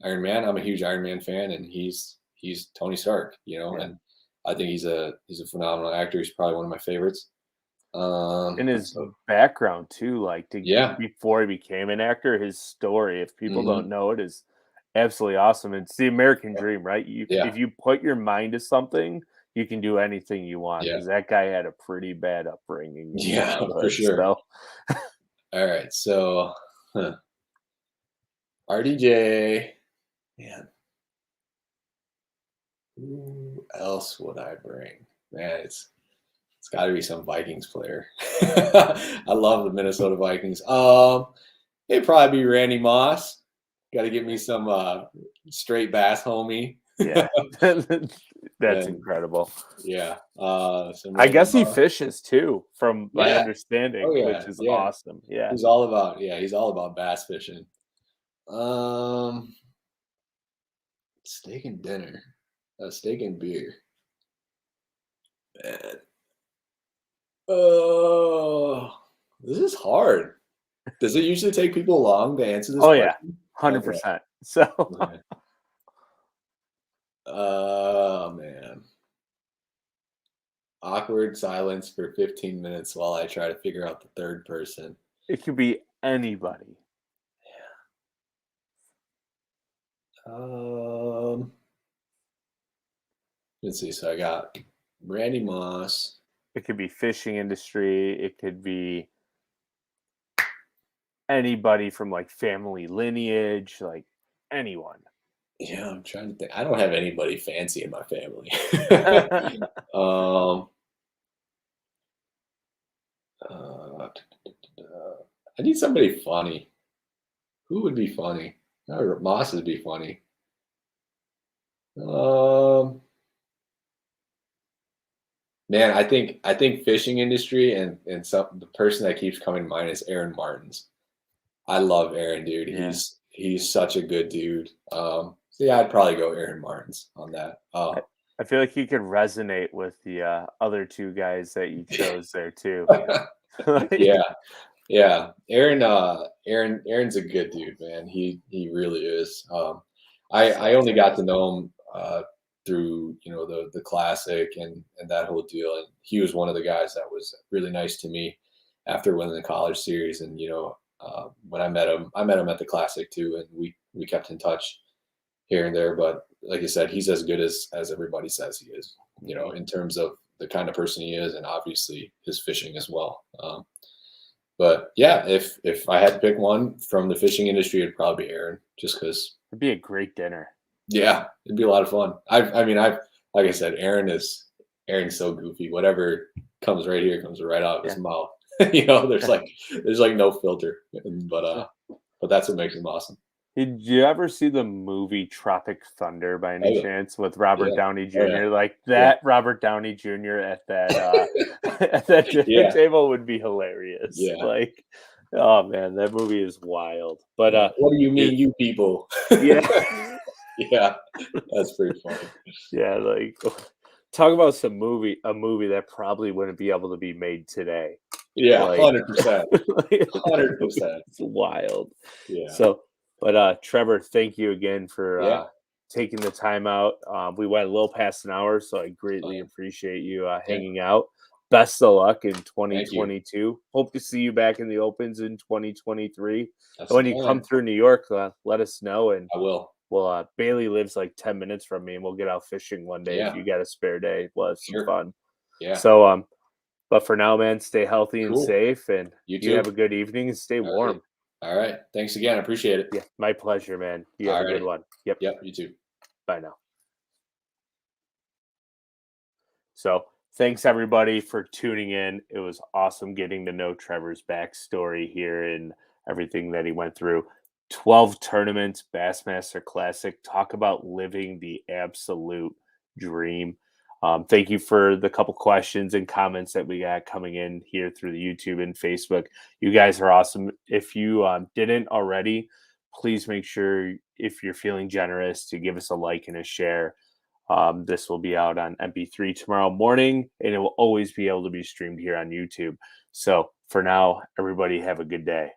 Iron Man, I'm a huge Iron Man fan, and he's Tony Stark, and I think he's a phenomenal actor. He's probably one of my favorites. In his background too, like before he became an actor, his story, if people don't know it, is absolutely awesome. It's the American dream, right? If you put your mind to something, you can do anything you want, because that guy had a pretty bad upbringing. Yeah, for sure. So. All right, so RDJ, man. Who else would I bring? Man, it's got to be some Vikings player. I love the Minnesota Vikings. It'd probably be Randy Moss. Got to get me some straight bass, homie. Yeah, that's incredible. Yeah. I guess he fishes too, from my understanding, which is awesome. Yeah, he's all about bass fishing. Steak and dinner, steak and beer. Man. Oh, this is hard. Does it usually take people long to answer this? Oh yeah, 100%. So. Okay. Oh man. Awkward silence for 15 minutes while I try to figure out the third person. It could be anybody. Yeah. Let's see. So I got Randy Moss. It could be fishing industry. It could be anybody from like family lineage, like anyone. Yeah, I'm trying to think. I don't have anybody fancy in my family. I need somebody funny. Who would be funny? Moss would be funny. Man, I think fishing industry and the person that keeps coming to mind is Aaron Martins. I love Aaron, dude. Yeah. He's such a good dude. So yeah, I'd probably go Aaron Martins on that. I feel like you could resonate with the other two guys that you chose there too. Yeah, yeah. Aaron's a good dude, man. He really is. I only got to know him through the classic and that whole deal, and he was one of the guys that was really nice to me after winning the college series. And when I met him at the classic too, and we kept in touch here and there. But like I said, he's as good as everybody says he is, in terms of the kind of person he is, and obviously his fishing as well. But yeah, if I had to pick one from the fishing industry, it'd probably be Aaron, just because. It'd be a great dinner. Yeah, it'd be a lot of fun. I've like I said, Aaron's so goofy. Whatever comes right here comes right out of his mouth. There's like no filter. But that's what makes him awesome. Did you ever see the movie Tropic Thunder by any chance with Robert Downey Jr.? Like that Robert Downey Jr. at that at that dinner table would be hilarious. Yeah. Like, oh man, that movie is wild. But what do you mean, you people? Yeah. Yeah, that's pretty funny. Yeah, like talk about a movie that probably wouldn't be able to be made today. Yeah, 100%. 100%. It's wild. Yeah. So, but Trevor, thank you again for taking the time out. We went a little past an hour, so I greatly appreciate you hanging out. Best of luck in 2022. Hope to see you back in the Opens in 2023. When you come through New York, let us know. And I will. Well, Bailey lives like 10 minutes from me, and we'll get out fishing one day if you got a spare day. We'll have some fun. Yeah. So, but for now, man, stay healthy and safe, and you have a good evening and stay warm. All right. Thanks again. I appreciate it. Yeah, my pleasure, man. You have a good one. Yep. Yep. You too. Bye now. So, thanks everybody for tuning in. It was awesome getting to know Trevor's backstory here and everything that he went through. 12 tournaments, Bassmaster Classic. Talk about living the absolute dream. Thank you for the couple questions and comments that we got coming in here through the YouTube and Facebook. You guys are awesome. If you didn't already, please make sure, if you're feeling generous, to give us a like and a share. This will be out on MP3 tomorrow morning, and it will always be able to be streamed here on YouTube. So for now, everybody have a good day.